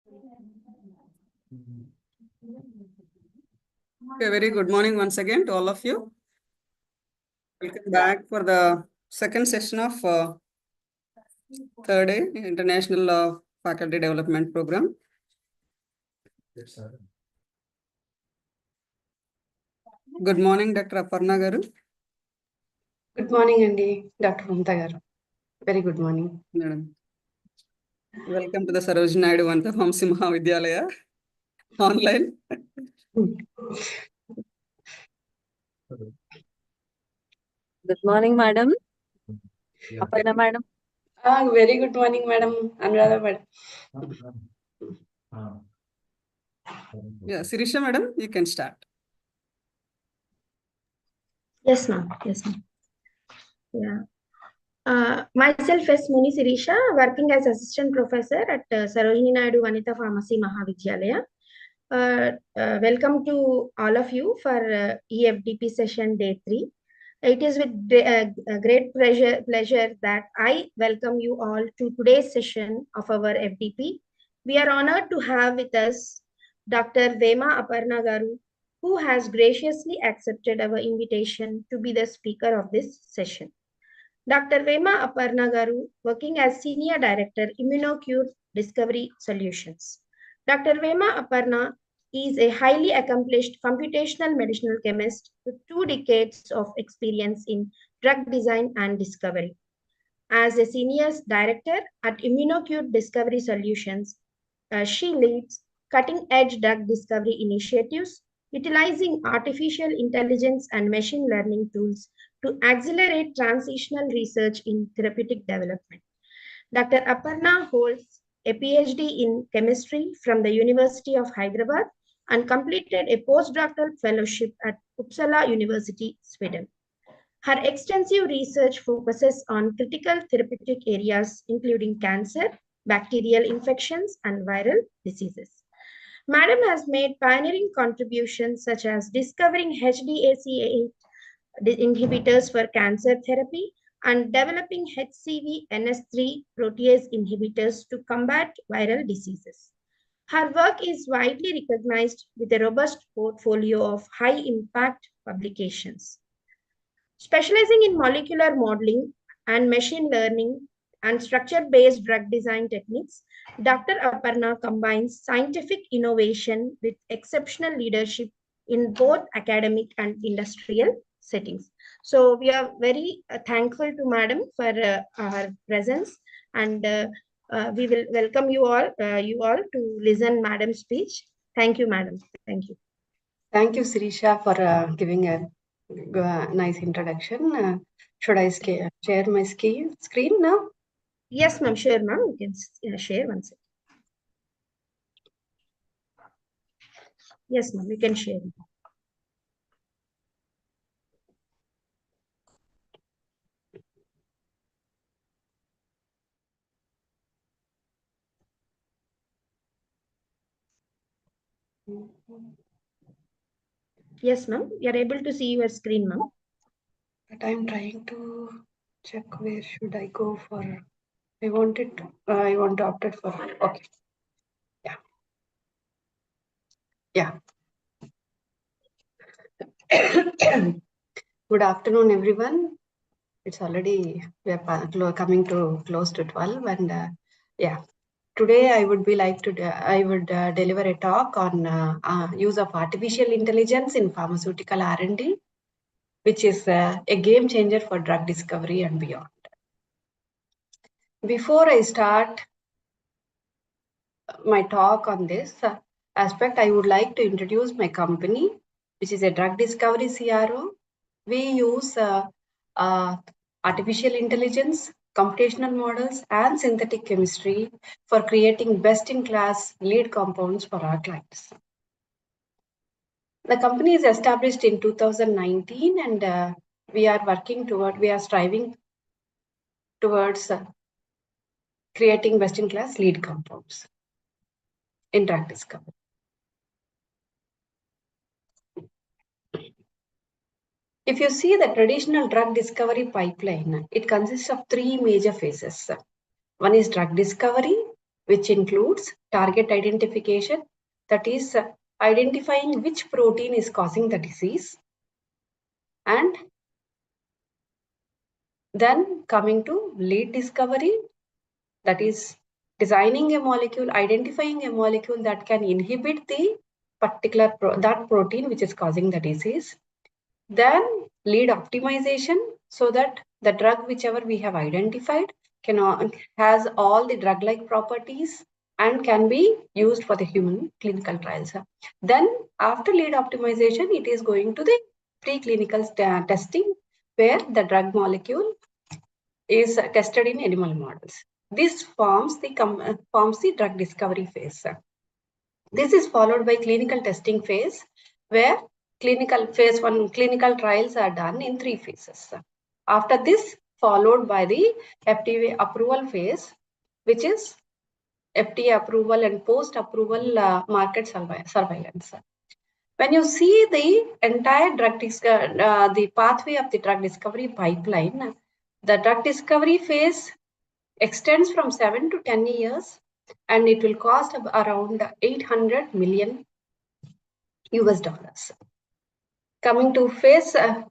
Okay, very good morning once again to all of you. Welcome back for the second session of third day International Faculty Development Program. Good morning, Dr. Aparna Garu. Good morning, Andy. Dr. Mamta Garu. Very good morning. Madam. Welcome to the Sarojini Naidu Vanitha Vamsi Mahavidyalaya online. Good morning, madam. Aparna, madam. Very good morning, madam. Anuradha, madam. Yeah, Sirisha, madam, you can start. Yes, ma'am. Yes, ma'am. Yeah. Myself is Muni Sirisha, working as assistant professor at Sarojini Naidu Vanitha Pharmacy Mahavidyalaya. Welcome to all of you for e-FDP session day 3. It is with great pleasure that I welcome you all to today's session of our FDP. We are honored to have with us Dr. Vema Aparna Garu, who has graciously accepted our invitation to be the speaker of this session. Dr. Vema Aparna Garu, working as Senior Director, ImmunoCure Discovery Solutions. Dr. Vema Aparna is a highly accomplished computational medicinal chemist with 2 decades of experience in drug design and discovery. As a Senior Director at ImmunoCure Discovery Solutions, she leads cutting-edge drug discovery initiatives utilizing artificial intelligence and machine learning tools to accelerate translational research in therapeutic development. Dr. Aparna holds a PhD in chemistry from the University of Hyderabad and completed a postdoctoral fellowship at Uppsala University, Sweden. Her extensive research focuses on critical therapeutic areas including cancer, bacterial infections, and viral diseases. Madam has made pioneering contributions such as discovering HDAC8 inhibitors for cancer therapy and developing HCV-NS3 protease inhibitors to combat viral diseases. Her work is widely recognized with a robust portfolio of high-impact publications. Specializing in molecular modeling and machine learning and structure-based drug design techniques, Dr. Aparna combines scientific innovation with exceptional leadership in both academic and industrial settings. So we are very thankful to Madam for her presence, and we will welcome you all to listen Madam's speech. Thank you, Madam. Thank you. Thank you, Sirisha, for giving a nice introduction. Should I share my screen now? Yes, ma'am. Sure, ma'am. You can share one second. Yes, ma'am. You can share. Yes, ma'am. You are able to see your screen, ma'am. But I'm trying to check where should I go for. I want to opt it for. Okay. Yeah. Yeah. Good afternoon, everyone. It's already, we are coming to close to 12, and yeah. Today I would deliver a talk on use of artificial intelligence in pharmaceutical R&D, which is a game changer for drug discovery and beyond. Before I start my talk on this aspect, I would like to introduce my company, which is a drug discovery CRO. We use artificial intelligence, computational models, and synthetic chemistry for creating best-in-class lead compounds for our clients. The company is established in 2019, and we are striving towards creating best-in-class lead compounds in drug discovery. If you see the traditional drug discovery pipeline, it consists of 3 major phases. One is drug discovery, which includes target identification, that is identifying which protein is causing the disease, and then coming to lead discovery, that is designing a molecule, identifying a molecule that can inhibit the particular that protein which is causing the disease. Then lead optimization, so that the drug whichever we have identified has all the drug-like properties and can be used for the human clinical trials. Then after lead optimization, it is going to the preclinical testing, where the drug molecule is tested in animal models. This forms the drug discovery phase. This is followed by clinical testing phase, where phase 1 clinical trials are done in 3 phases. After this, followed by the FDA approval phase, which is FDA approval and post-approval market surveillance. When you see the entire the pathway of the drug discovery pipeline, the drug discovery phase extends from 7 to 10 years, and it will cost around 800 million US dollars. Coming to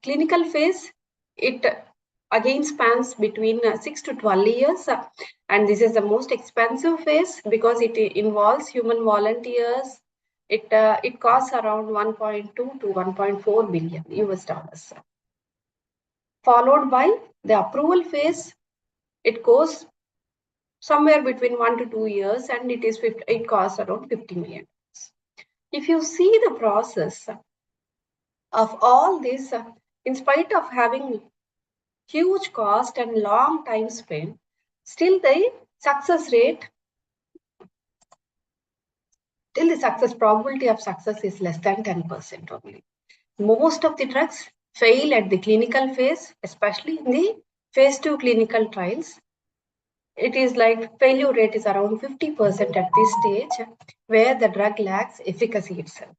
clinical phase, it again spans between 6 to 12 years, and this is the most expensive phase because it involves human volunteers. It costs around 1.2 to 1.4 billion US dollars. Followed by the approval phase, it goes somewhere between 1 to 2 years, and it costs around 50 million. If you see the process of all this, in spite of having huge cost and long time spent, still the success probability of success is less than 10% only. Most of the drugs fail at the clinical phase, especially in the phase 2 clinical trials. It is like failure rate is around 50% at this stage, where the drug lacks efficacy itself.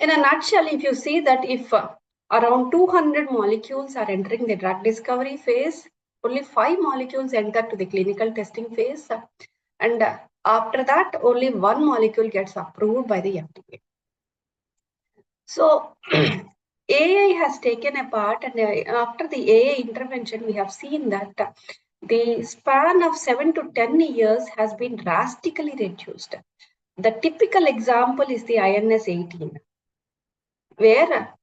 In a nutshell, if you see that if around 200 molecules are entering the drug discovery phase, only 5 molecules enter to the clinical testing phase, and after that, only 1 molecule gets approved by the FDA. So AI has taken a part, and after the AI intervention, we have seen that the span of 7 to 10 years has been drastically reduced. The typical example is the INS 18, where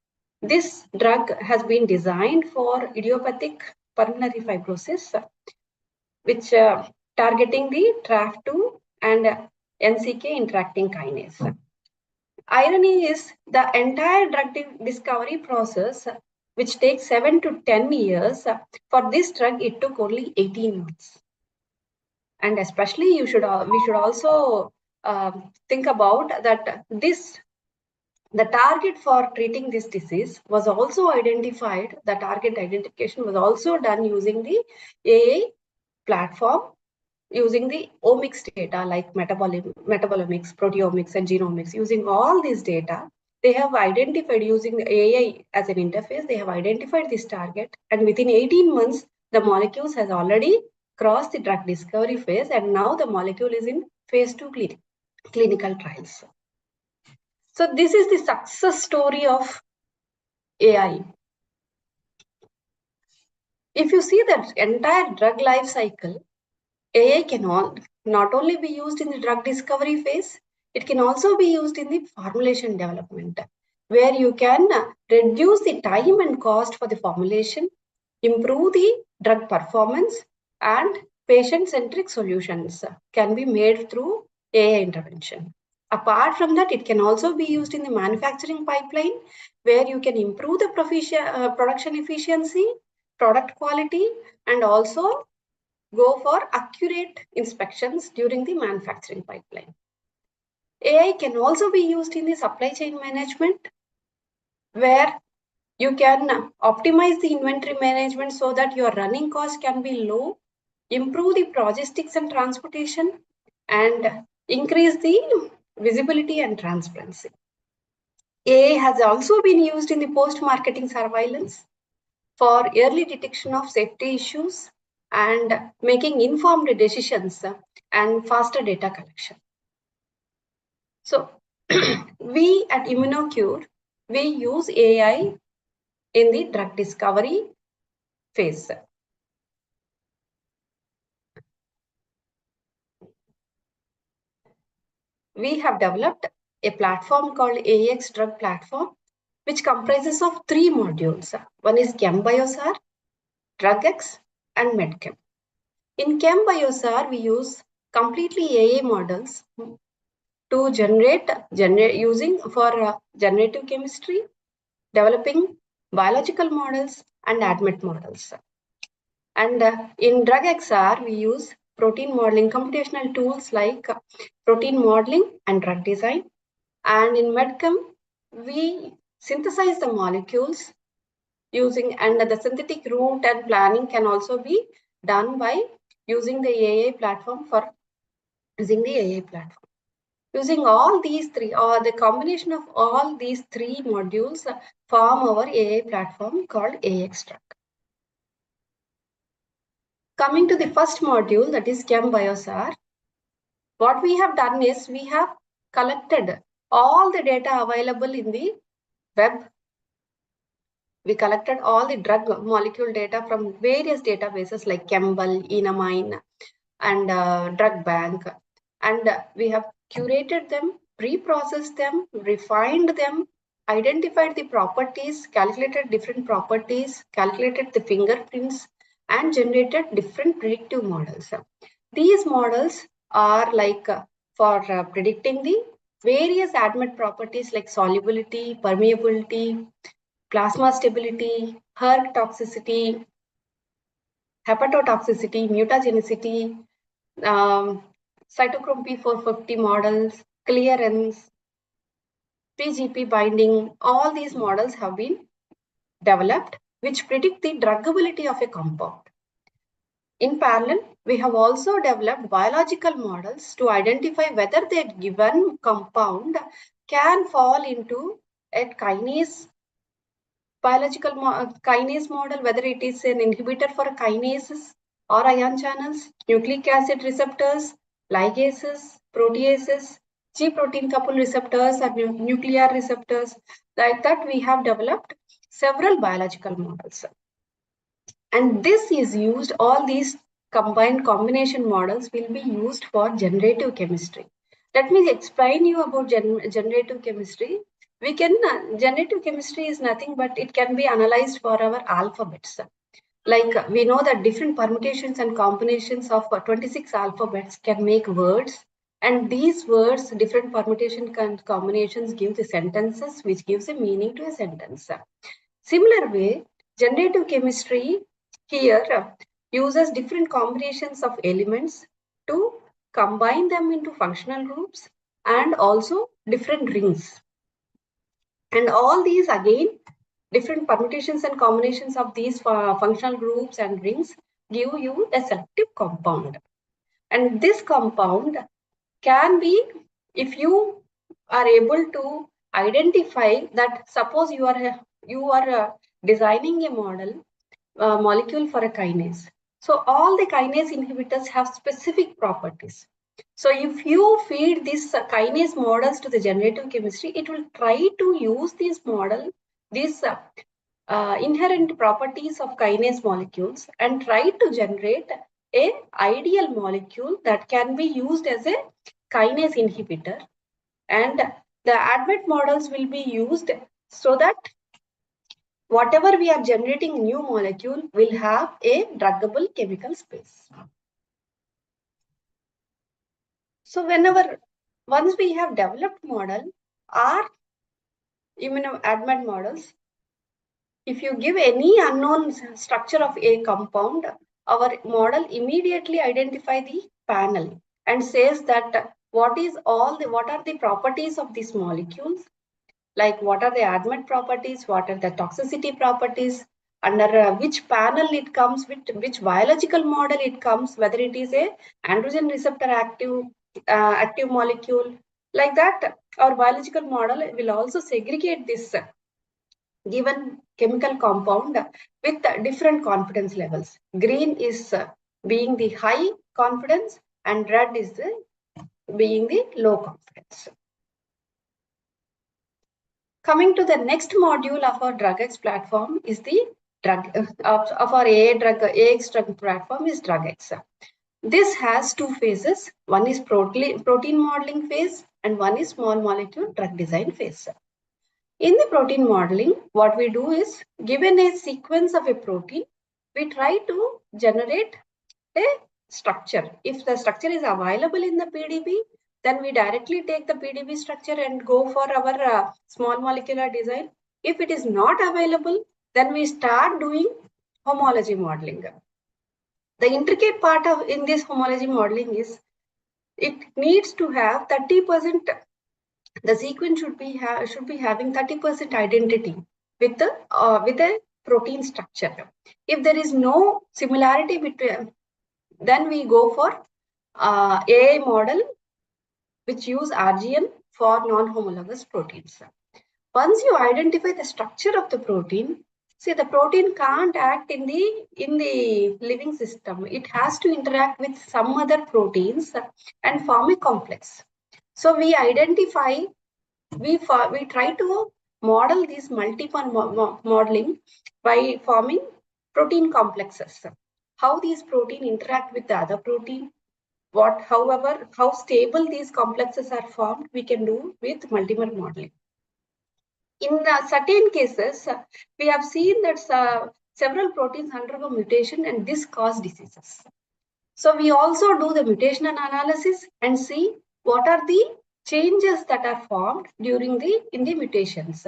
this drug has been designed for idiopathic pulmonary fibrosis, which targeting the TRAF2 and NCK interacting kinase. Irony is the entire drug discovery process, which takes 7 to 10 years, for this drug, it took only 18 months. And especially we should also think about that the target for treating this disease was also identified. The target identification was also done using the AI platform, using the omics data like metabolomics, proteomics, and genomics. Using all these data, they have identified, using the AI as an interface, they have identified this target, and within 18 months, the molecules has already crossed the drug discovery phase, and now the molecule is in phase 2 clinical trials. So this is the success story of AI. If you see the entire drug life cycle, AI can not only be used in the drug discovery phase, it can also be used in the formulation development, where you can reduce the time and cost for the formulation, improve the drug performance, and patient-centric solutions can be made through AI intervention. Apart from that, it can also be used in the manufacturing pipeline, where you can improve the production efficiency, product quality, and also go for accurate inspections during the manufacturing pipeline. AI can also be used in the supply chain management, where you can optimize the inventory management so that your running cost can be low, improve the logistics and transportation, and increase the visibility and transparency. AI has also been used in the post-marketing surveillance for early detection of safety issues and making informed decisions and faster data collection. So we at ImmunoCure, we use AI in the drug discovery phase. We have developed a platform called AX Drug Platform, which comprises of 3 modules. One is ChemBiosar, DrugX, and MedChem. In ChemBiosar, we use completely AI models to generate using for generative chemistry, developing biological models and ADMET models. And in DrugXR, we use protein modeling computational tools like protein modeling and drug design. And in MedChem, we synthesize the molecules using, and the synthetic route and planning can also be done by using the AI platform Using all these 3, or the combination of all these 3 modules form our AI platform called AX-Drug. Coming to the first module, that is ChemBiosar, what we have done is we have collected all the data available in the web. We collected all the drug molecule data from various databases like Chembal, Enamine, and Drug Bank. And we have curated them, pre-processed them, refined them, identified the properties, calculated different properties, calculated the fingerprints, and generated different predictive models. These models are like for predicting the various ADMET properties like solubility, permeability, plasma stability, hERG toxicity, hepatotoxicity, mutagenicity, cytochrome P450 models, clearance, PGP binding. All these models have been developed which predict the druggability of a compound. In parallel, we have also developed biological models to identify whether the given compound can fall into a kinase biological kinase model, whether it is an inhibitor for kinases or ion channels, nucleic acid receptors, ligases, proteases, G protein couple receptors or nuclear receptors. Like that, we have developed several biological models. And this is used, all these combined combination models will be used for generative chemistry. Let me explain you about generative chemistry. We can, generative chemistry is nothing but it can be analyzed for our alphabets. Like we know that different permutations and combinations of 26 alphabets can make words. And these words, different permutation and combinations give the sentences which gives a meaning to a sentence. Similar way, generative chemistry here uses different combinations of elements to combine them into functional groups and also different rings. And all these again, different permutations and combinations of these functional groups and rings give you a selective compound. And this compound can be, if you are able to identify that, suppose you are designing a molecule for a kinase. So all the kinase inhibitors have specific properties. So if you feed these kinase models to the generative chemistry, it will try to use these inherent properties of kinase molecules and try to generate an ideal molecule that can be used as a kinase inhibitor. And the ADMET models will be used so that whatever we are generating new molecule will have a druggable chemical space. So once we have developed model, our ADMET models, if you give any unknown structure of a compound, our model immediately identify the panel and says that what are the properties of these molecules, like what are the ADMET properties, what are the toxicity properties, under which panel it comes, with which biological model it comes, whether it is a androgen receptor active molecule. Like that, our biological model will also segregate this given chemical compound with different confidence levels. Green is being the high confidence and red is being the low confidence. Coming to the next module of our DrugX platform is the of our AX drug platform is DrugX. This has two phases. One is protein modeling phase and one is small molecule drug design phase. In the protein modeling, what we do is, given a sequence of a protein, we try to generate a structure. If the structure is available in the PDB, then we directly take the PDB structure and go for our small molecular design. If it is not available, then we start doing homology modeling. The intricate part of in this homology modeling is it needs to have 30%. The sequence should be having 30% identity with a protein structure. If there is no similarity between, then we go for AI model, which use RGN for non-homologous proteins. Once you identify the structure of the protein, see, the protein can't act in the living system. It has to interact with some other proteins and form a complex. So we identify, we try to model this multiple modeling by forming protein complexes. How these protein interact with the other protein, how stable these complexes are formed, we can do with multiple modeling. In certain cases, we have seen that several proteins undergo mutation and this causes diseases. So we also do the mutation analysis and see what are the changes that are formed during in the mutations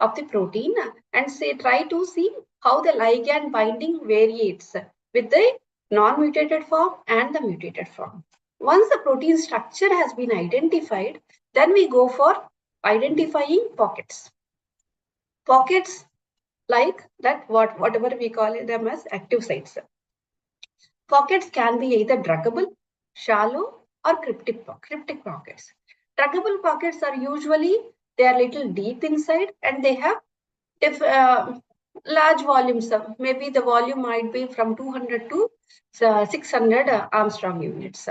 of the protein, and try to see how the ligand binding varies with the non-mutated form and the mutated form. Once the protein structure has been identified, then we go for identifying pockets. Pockets like that, whatever we call them as active sites. Pockets can be either druggable, shallow, or cryptic pockets. Druggable pockets are usually, they are little deep inside and they have large volumes. Maybe the volume might be from 200 to 600 Armstrong units.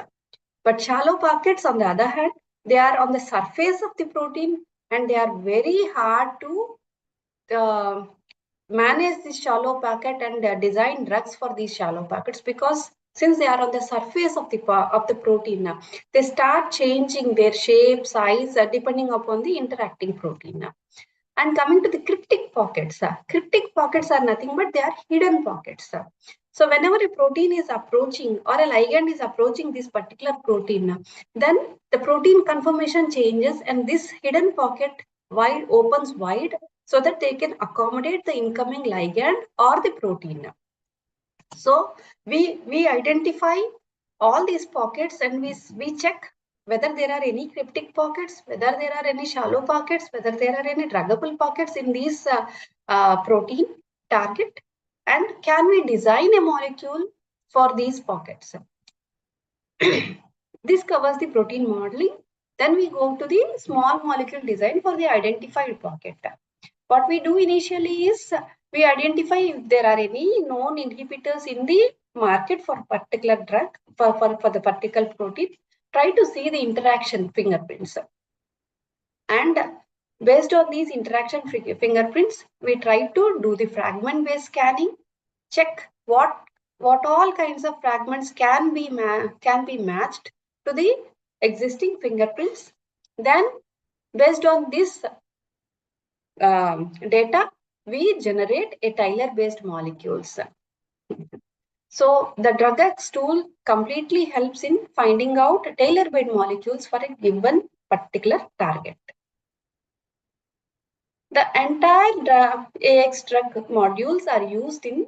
But shallow pockets, on the other hand, they are on the surface of the protein and they are very hard to manage this shallow pocket and design drugs for these shallow pockets, because since they are on the surface of the protein, they start changing their shape, size, depending upon the interacting protein. And coming to the cryptic pockets are nothing but they are hidden pockets. So whenever a protein is approaching or a ligand is approaching this particular protein, then the protein conformation changes and this hidden pocket opens wide so that they can accommodate the incoming ligand or the protein. So we identify all these pockets and we check whether there are any cryptic pockets, whether there are any shallow pockets, whether there are any druggable pockets in these protein target, and can we design a molecule for these pockets. This covers the protein modeling. Then we go to the small molecule design for the identified pocket. What we do initially is we identify if there are any known inhibitors in the market for particular drug, for the particular protein, try to see the interaction fingerprints. And based on these interaction fingerprints, we try to do the fragment-based scanning, check what all kinds of fragments can be matched to the existing fingerprints. Then based on this data, we generate a tailor-based molecules. So the DrugX tool completely helps in finding out tailor-made molecules for a given particular target. The entire AX drug modules are used in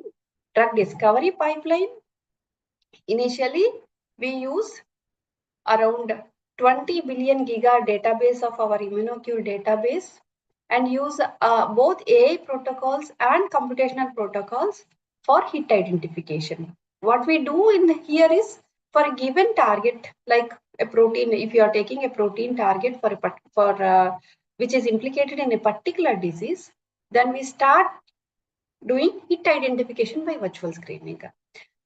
drug discovery pipeline. Initially, we use around 20 billion giga database of our immunocure database and use both AI protocols and computational protocols for hit identification. What we do in here is, for a given target, like a protein, if you are taking a protein target which is implicated in a particular disease, then we start doing hit identification by virtual screening.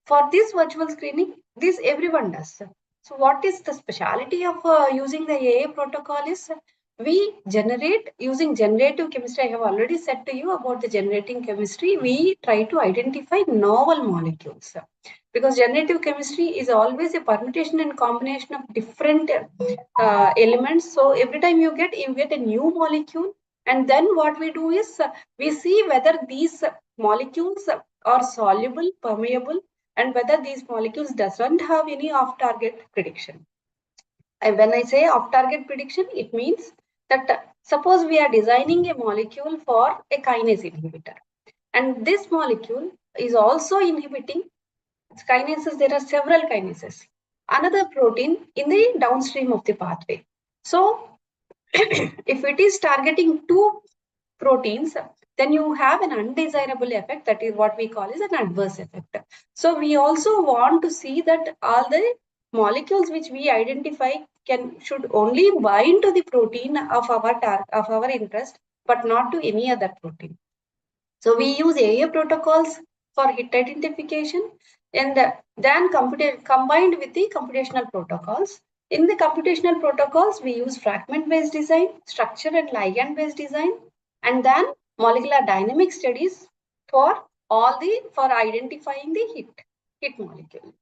For this virtual screening, this everyone does. So what is the speciality of using the AA protocol is we generate using generative chemistry. I have already said to you about the generating chemistry. We try to identify novel molecules because generative chemistry is always a permutation and combination of different elements. So every time you get a new molecule, and then what we do is we see whether these molecules are soluble, permeable, and whether these molecules doesn't have any off-target prediction. And when I say off-target prediction, it means that suppose we are designing a molecule for a kinase inhibitor, and this molecule is also inhibiting kinases. There are several kinases, another protein in the downstream of the pathway. So if it is targeting two proteins, then you have an undesirable effect. That is what we call as an adverse effect. So we also want to see that all the molecules which we identify should only bind to the protein of our interest, but not to any other protein. So we use AA protocols for hit identification, and then combined with the computational protocols. In the computational protocols, we use fragment-based design, structure and ligand-based design, and then molecular dynamic studies for identifying the hit molecule.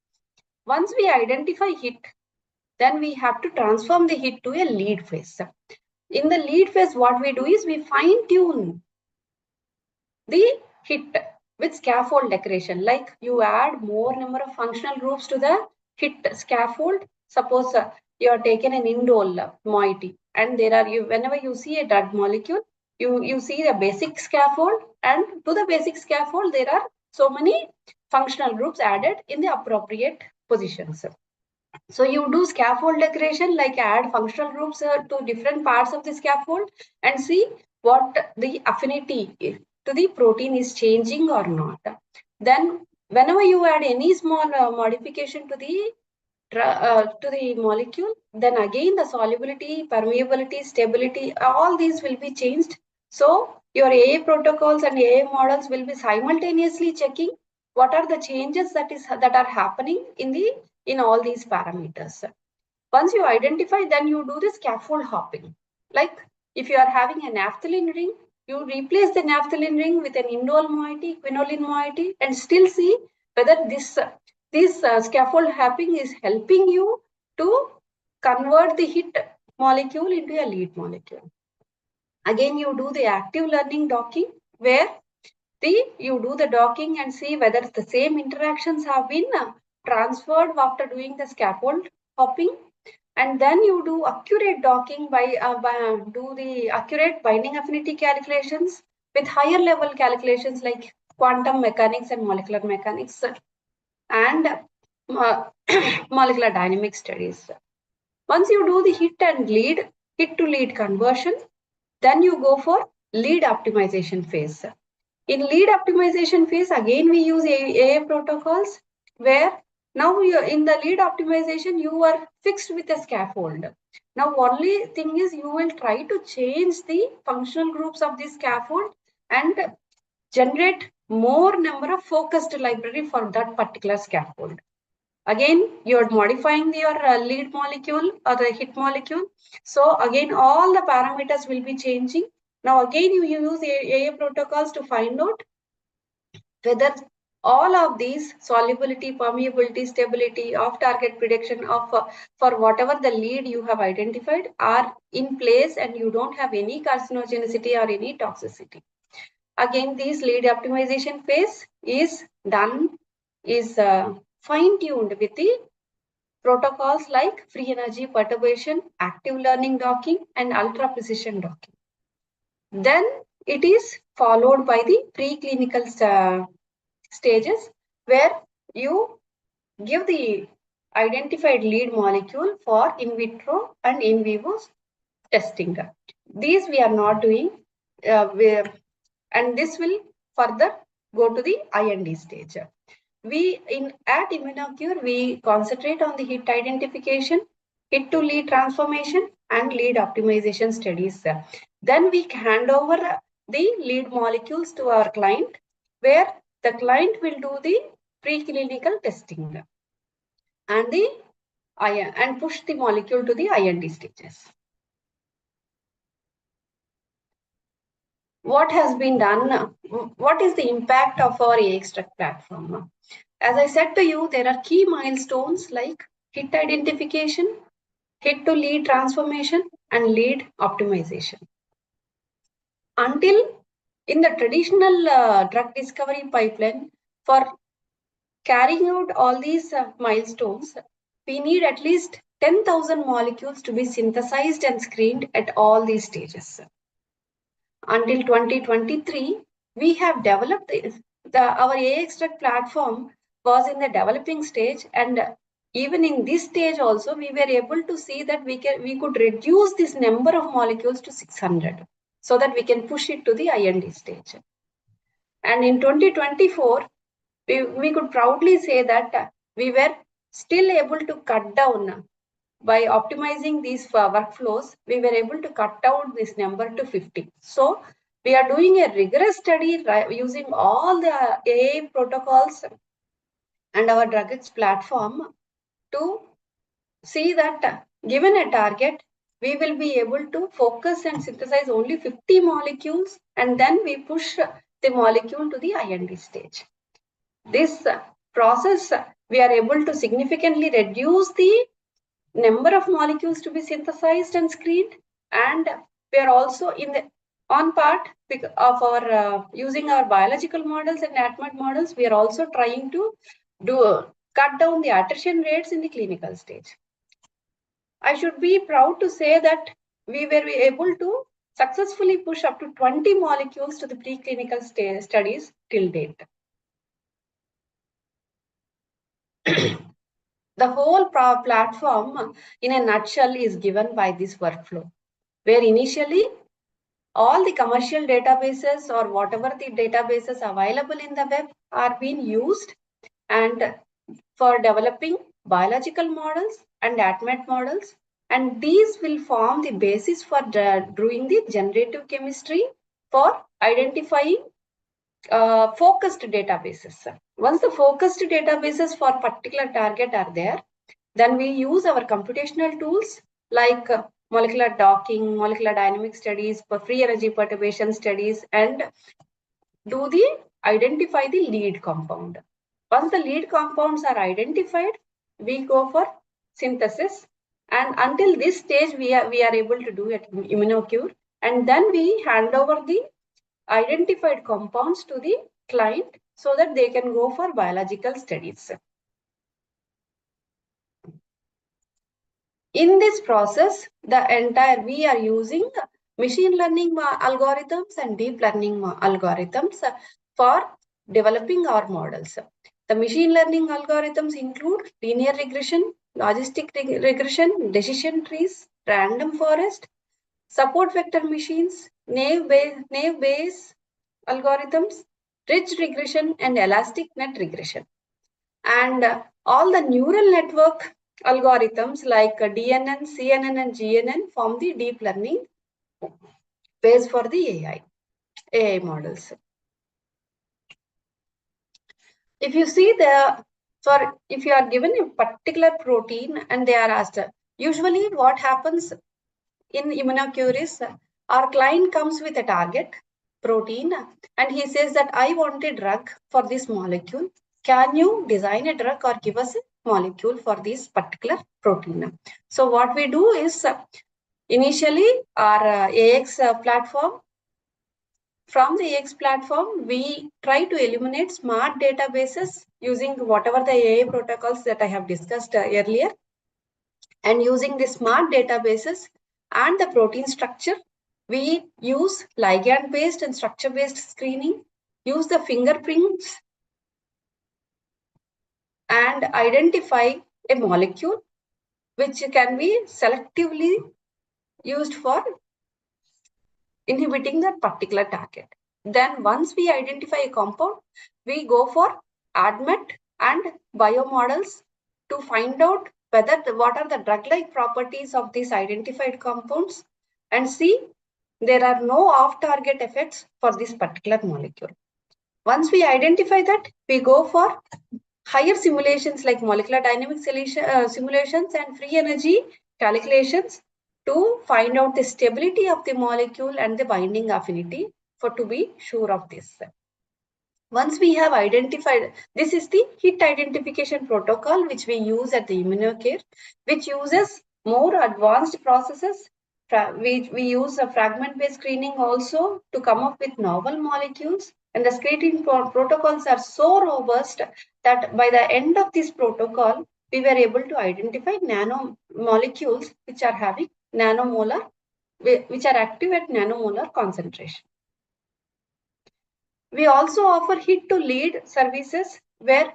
Once we identify hit, then we have to transform the hit to a lead phase. In the lead phase, what we do is we fine-tune the hit with scaffold decoration. Like you add more number of functional groups to the hit scaffold. Suppose you are taken an indole moiety, and whenever you see a drug molecule, you see the basic scaffold, and to the basic scaffold there are so many functional groups added in the appropriate positions. So you do scaffold decoration, like add functional groups to different parts of the scaffold and see what the affinity to the protein is changing or not. Then whenever you add any small modification to the molecule, then again the solubility, permeability, stability, all these will be changed. So your AA protocols and AA models will be simultaneously checking what are the changes that are happening in all these parameters. Once you identify, then you do the scaffold hopping. Like if you are having a naphthalene ring, you replace the naphthalene ring with an indole moiety, quinoline moiety, and still see whether this scaffold hopping is helping you to convert the hit molecule into a lead molecule. Again, you do the active learning docking, where you do the docking and see whether the same interactions have been transferred after doing the scaffold hopping. And then you do accurate docking by do the accurate binding affinity calculations with higher level calculations like quantum mechanics and molecular mechanics and molecular dynamic studies. Once you do the hit to lead conversion, then you go for lead optimization phase. In lead optimization phase, again we use AA protocols, where now in the lead optimization you are fixed with a scaffold. Now only thing is you will try to change the functional groups of the scaffold and generate more number of focused library for that particular scaffold. Again, you're modifying your lead molecule or the hit molecule. So again, all the parameters will be changing. Now again, you use AA protocols to find out whether all of these solubility, permeability, stability, off-target prediction for whatever the lead you have identified are in place and you don't have any carcinogenicity or any toxicity. Again, this lead optimization phase is fine-tuned with the protocols like free energy perturbation, active learning docking, and ultra precision docking. Then it is followed by the preclinical stages, where you give the identified lead molecule for in vitro and in vivo testing. These we are not doing, and this will further go to the IND stage. At Immunocure, we concentrate on the hit identification, hit to lead transformation, and lead optimization studies. Then we hand over the lead molecules to our client, where the client will do the preclinical testing. And the and push the molecule to the IND stages. What has been done? What is the impact of our e-extract platform? As I said to you, there are key milestones like hit identification, hit to lead transformation, and lead optimization. Until in the traditional drug discovery pipeline, for carrying out all these milestones, we need at least 10,000 molecules to be synthesized and screened at all these stages. Until 2023, we have developed our e-extract platform was in the developing stage, and even in this stage also, we were able to see that we could reduce this number of molecules to 600 so that we can push it to the IND stage. And in 2024, we could proudly say that we were still able to cut down by optimizing these workflows. We were able to cut down this number to 50. So we are doing a rigorous study using all the AI protocols and our DrugX platform to see that given a target, we will be able to focus and synthesize only 50 molecules, and then we push the molecule to the IND stage. This process, we are able to significantly reduce the number of molecules to be synthesized and screened, and we are also on part of our using our biological models and ATMAT models. We are also trying to cut down the attrition rates in the clinical stage. I should be proud to say that we were able to successfully push up to 20 molecules to the preclinical studies till date. The whole platform in a nutshell is given by this workflow, where initially all the commercial databases or whatever the databases available in the web are being used, and for developing biological models and ATMAT models, and these will form the basis for doing the generative chemistry for identifying focused databases. Once the focused databases for particular target are there, then we use our computational tools like molecular docking, molecular dynamic studies, free energy perturbation studies, and identify the lead compound. Once the lead compounds are identified, we go for synthesis. And until this stage, we are able to do it immunocure. And then we hand over the identified compounds to the client so that they can go for biological studies. In this process, we are using machine learning algorithms and deep learning algorithms for developing our models. The machine learning algorithms include linear regression, logistic regression, decision trees, random forest, support vector machines, naive-bayes algorithms, ridge regression, and elastic net regression. And all the neural network algorithms like DNN, CNN, and GNN form the deep learning base for the AI models. If you see if you are given a particular protein and they are asked, usually what happens in immunocure is our client comes with a target protein and he says that I want a drug for this molecule. Can you design a drug or give us a molecule for this particular protein? So what we do is initially our AX platform, from the AX platform, we try to eliminate smart databases using whatever the AI protocols that I have discussed earlier. And using the smart databases and the protein structure, we use ligand-based and structure-based screening, use the fingerprints, and identify a molecule which can be selectively used for inhibiting that particular target. Then once we identify a compound, we go for ADMET and biomodels to find out what are the drug-like properties of these identified compounds and see there are no off-target effects for this particular molecule. Once we identify that, we go for higher simulations like molecular dynamic simulations and free energy calculations to find out the stability of the molecule and the binding affinity to be sure of this. Once we have identified, this is the hit identification protocol which we use at the ImmunoCare, which uses more advanced processes. We use a fragment-based screening also to come up with novel molecules. And the screening protocols are so robust that by the end of this protocol, we were able to identify nanomolecules which are having nanomolar, which are active at nanomolar concentration. We also offer hit to lead services where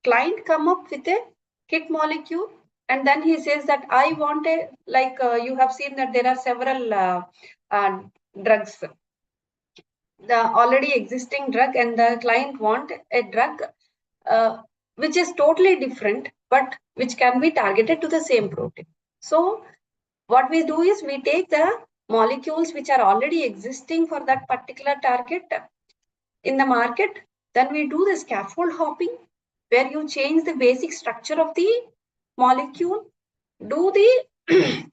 client come up with a hit molecule and then he says that I want a, like you have seen that there are several drugs, the already existing drug, and the client want a drug which is totally different but which can be targeted to the same protein. So what we do is we take the molecules which are already existing for that particular target in the market, then we do the scaffold hopping where you change the basic structure of the molecule, do the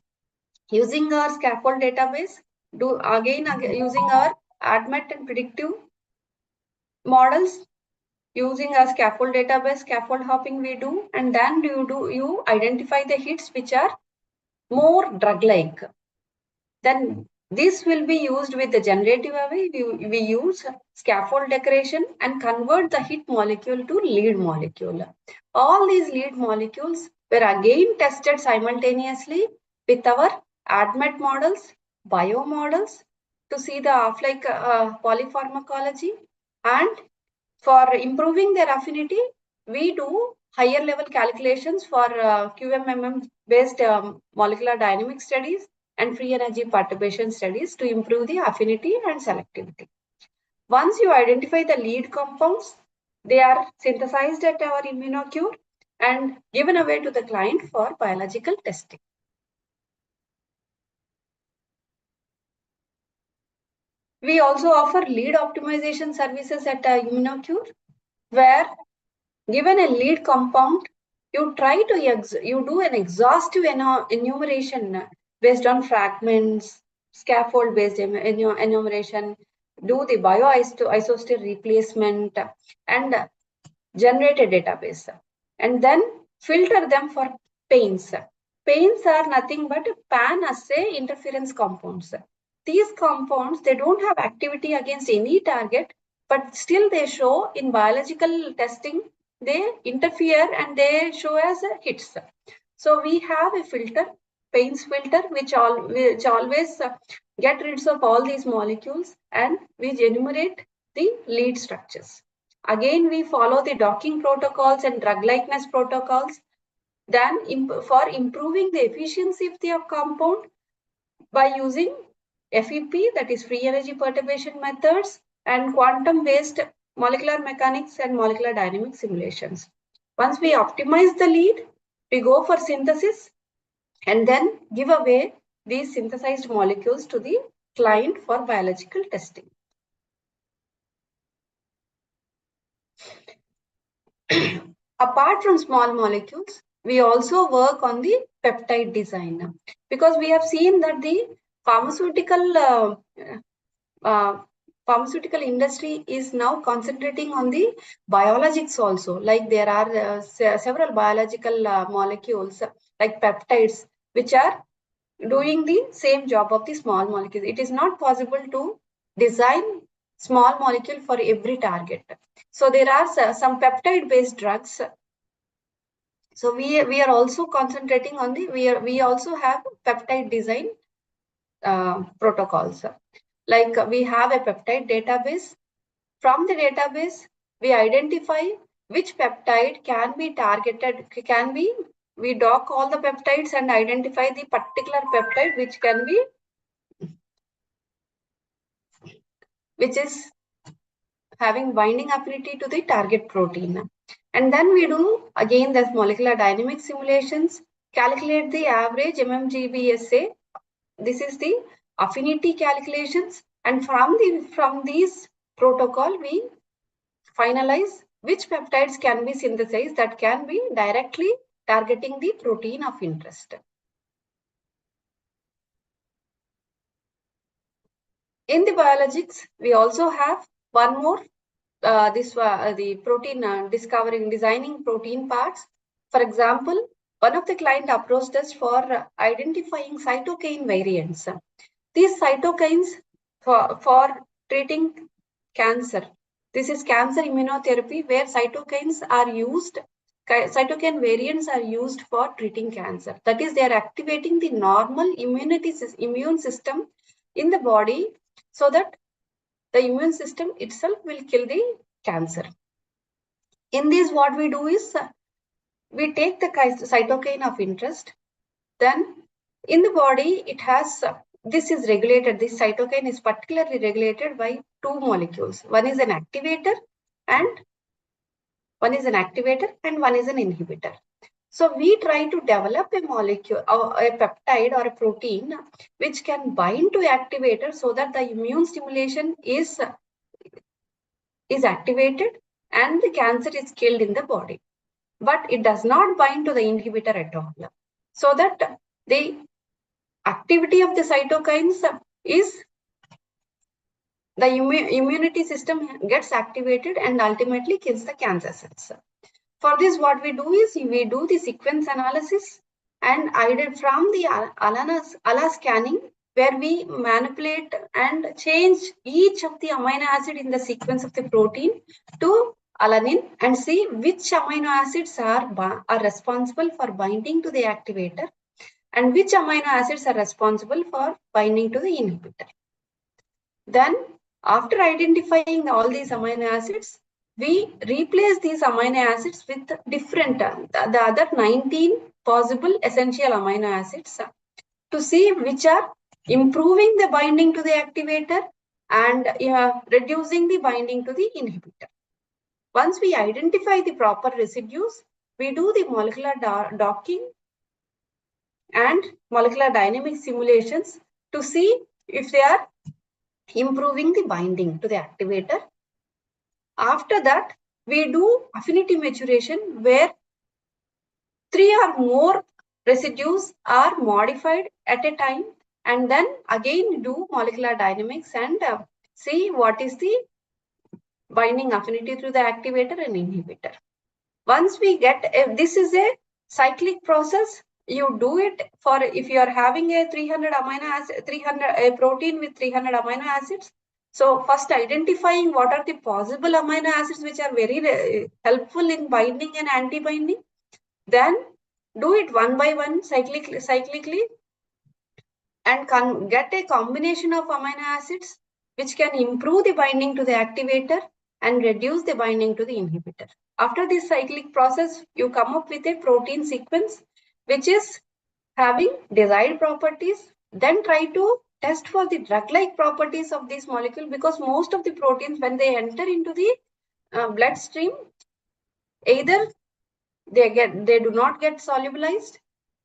using our scaffold database, do again using our ADMET and predictive models, using our scaffold database, scaffold hopping we do, and then you identify the hits which are more drug-like. Then this will be used with the generative way. We use scaffold decoration and convert the hit molecule to lead molecule. All these lead molecules were again tested simultaneously with our ADMET models, biomodels to see the half-life polypharmacology, and for improving their affinity, we do higher level calculations for QMMM based molecular dynamic studies and free energy perturbation studies to improve the affinity and selectivity. Once you identify the lead compounds, they are synthesized at our ImmunoCure and given away to the client for biological testing. We also offer lead optimization services at ImmunoCure, where given a lead compound, you try to you do an exhaustive enumeration based on fragments, scaffold based enumeration, do the bioisosteres replacement, and generate a database, and then filter them for pains. Pains are nothing but pan-assay interference compounds. These compounds, they don't have activity against any target, but still they show in biological testing, they interfere and they show as hits. So we have a filter, pains filter, which always get rid of all these molecules, and we enumerate the lead structures. Again, we follow the docking protocols and drug likeness protocols. Then for improving the efficiency of the compound by using FEP, that is free energy perturbation methods, and quantum based molecular mechanics and molecular dynamic simulations. Once we optimize the lead, we go for synthesis and then give away these synthesized molecules to the client for biological testing. Apart from small molecules, we also work on the peptide design, because we have seen that the pharmaceutical industry is now concentrating on the biologics also. Like there are several biological molecules like peptides which are doing the same job of the small molecule. It is not possible to design small molecule for every target. So there are some peptide based drugs. So we are also concentrating on the, we also have peptide design protocols. Like we have a peptide database. From the database, we identify which peptide can be targeted, we dock all the peptides and identify the particular peptide which is having binding affinity to the target protein. And then we do again the molecular dynamic simulations, calculate the average MMGBSA. This is the affinity calculations, and from these protocol we finalize which peptides can be synthesized that can be directly targeting the protein of interest. In the biologics, we also have one more, the protein designing protein parts. For example, one of the client approached us for identifying cytokine variants. These cytokines for treating cancer. This is cancer immunotherapy where cytokines are used. Cytokine variants are used for treating cancer. That is, they are activating the normal immune system in the body so that the immune system itself will kill the cancer. In this, what we do is we take the cytokine of interest. Then in the body, it has, this is regulated, this cytokine is particularly regulated by two molecules. One is an activator and one is an inhibitor. So we try to develop a molecule, a peptide or a protein which can bind to activator so that the immune stimulation is activated and the cancer is killed in the body. But it does not bind to the inhibitor at all. So that the activity of the cytokines is the immunity system gets activated and ultimately kills the cancer cells. For this, what we do is we do the sequence analysis and from the ALA scanning, where we manipulate and change each of the amino acid in the sequence of the protein to alanine and see which amino acids are responsible for binding to the activator and which amino acids are responsible for binding to the inhibitor. Then, after identifying all these amino acids, we replace these amino acids with different, the other 19 possible essential amino acids to see which are improving the binding to the activator and reducing the binding to the inhibitor. Once we identify the proper residues, we do the molecular docking and molecular dynamic simulations to see if they are improving the binding to the activator. After that, we do affinity maturation where 3 or more residues are modified at a time, and then again do molecular dynamics and see what is the binding affinity to the activator and inhibitor. Once we get, this is a cyclic process. You do it for, if you are having a 300 amino acid, a protein with 300 amino acids. So first identifying what are the possible amino acids which are very helpful in binding and anti-binding. Then do it one by one cyclically and get a combination of amino acids which can improve the binding to the activator and reduce the binding to the inhibitor. After this cyclic process, you come up with a protein sequence which is having desired properties. Then try to test for the drug-like properties of this molecule, because most of the proteins, when they enter into the bloodstream, either they do not get solubilized,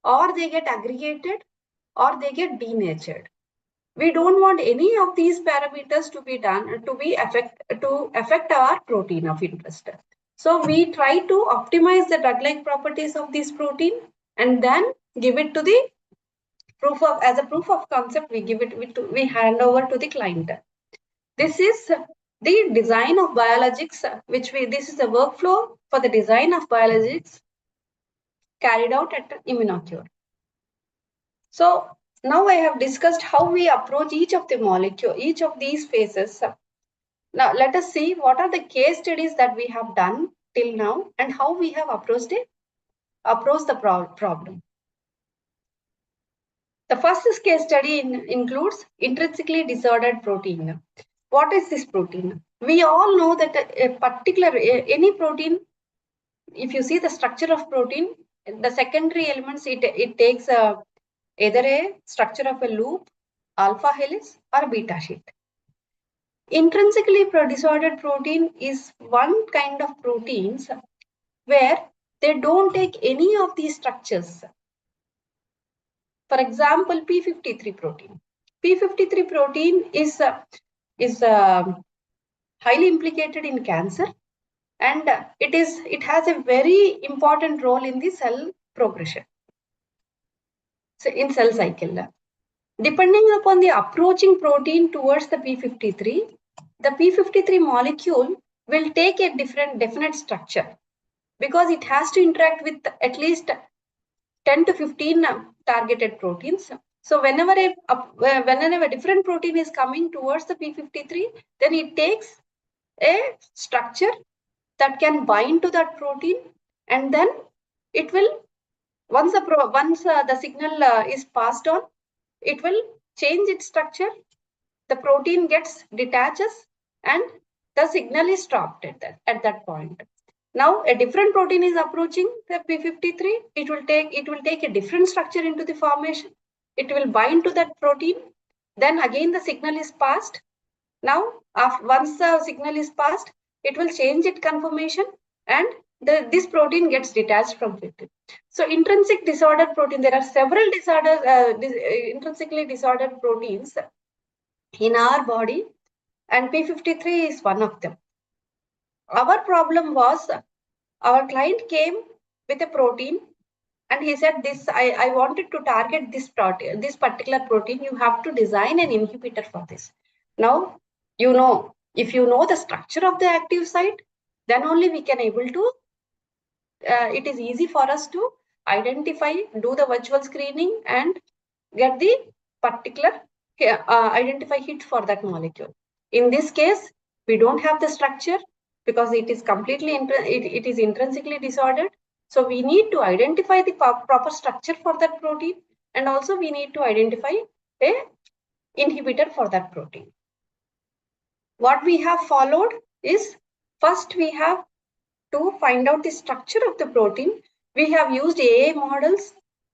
or they get aggregated, or they get denatured. We don't want any of these parameters to be done to affect our protein of interest. So we try to optimize the drug-like properties of this protein and then give it to the as a proof of concept. We hand over to the client. This is the design of biologics, this is the workflow for the design of biologics carried out at Immunocure. So now I have discussed how we approach each of these phases. Now let us see what are the case studies that we have done till now and how we have approached the problem. The first case study includes intrinsically disordered protein. What is this protein? We all know that any protein, if you see the structure of protein, the secondary elements, it takes either a structure of a loop, alpha helix, or beta sheet. Intrinsically disordered protein is one kind of proteins where they don't take any of these structures. For example, P53 protein. P53 protein is highly implicated in cancer, and it has a very important role in the cell progression. So in cell cycle, depending upon the approaching protein towards the p53, the p53 molecule will take a definite structure, because it has to interact with at least 10 to 15 targeted proteins. So whenever a different protein is coming towards the p53, then it takes a structure that can bind to that protein, and then it will, once the signal is passed on, it will change its structure, the protein gets detaches, and the signal is stopped at that point. Now a different protein is approaching the p53, it will take a different structure into the formation, it will bind to that protein, then again the signal is passed. Now once the signal is passed, it will change its conformation, and this protein gets detached from it. So intrinsic disordered protein, there are several intrinsically disordered proteins in our body, and p53 is one of them. Our problem was, our client came with a protein and he said, this I wanted to target this protein, this particular protein, you have to design an inhibitor for this. Now, if you know the structure of the active site, then only we can able to, it is easy for us to identify, do the virtual screening and get the particular identify hit for that molecule. In this case, we don't have the structure because it is completely it is intrinsically disordered. So we need to identify the proper structure for that protein, and also we need to identify a inhibitor for that protein. What we have followed is, first we have to find out the structure of the protein. We have used AI models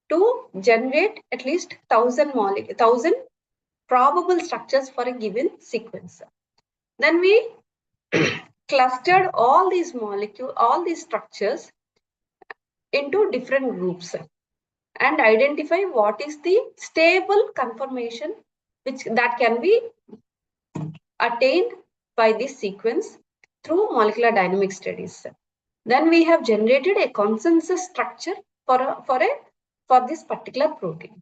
to generate at least 1,000 probable structures for a given sequence. Then we clustered all these structures into different groups and identify what is the stable conformation that can be attained by this sequence through molecular dynamic studies. Then we have generated a consensus structure for this particular protein.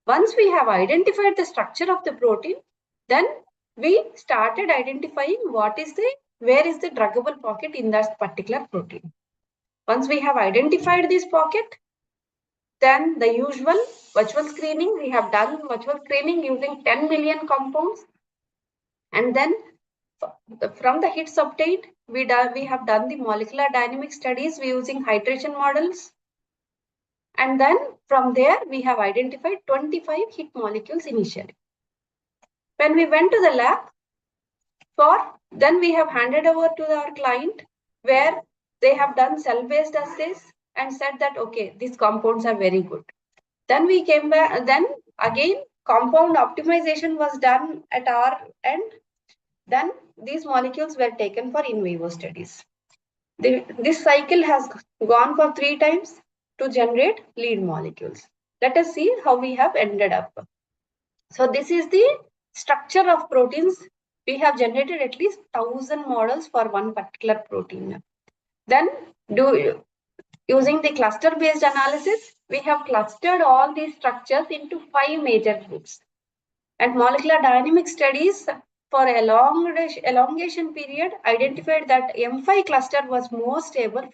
Once we have identified the structure of the protein, then we started identifying where is the druggable pocket in that particular protein. Once we have identified this pocket, then the usual virtual screening, we have done virtual screening using 10 million compounds, and then from the hits obtained, we have done the molecular dynamic studies using hydration models. And then from there, we have identified 25 hit molecules initially. When we went to the lab, then we have handed over to our client, where they have done cell-based assays and said that, okay, these compounds are very good. Then we came back, then again, compound optimization was done at our end. Then these molecules were taken for in vivo studies. This cycle has gone for 3 times to generate lead molecules. Let us see how we have ended up. So this is the structure of proteins. We have generated at least 1,000 models for one particular protein. Then using the cluster-based analysis, we have clustered all these structures into 5 major groups. And molecular dynamic studies for a elongation period identified that M5 cluster was more stable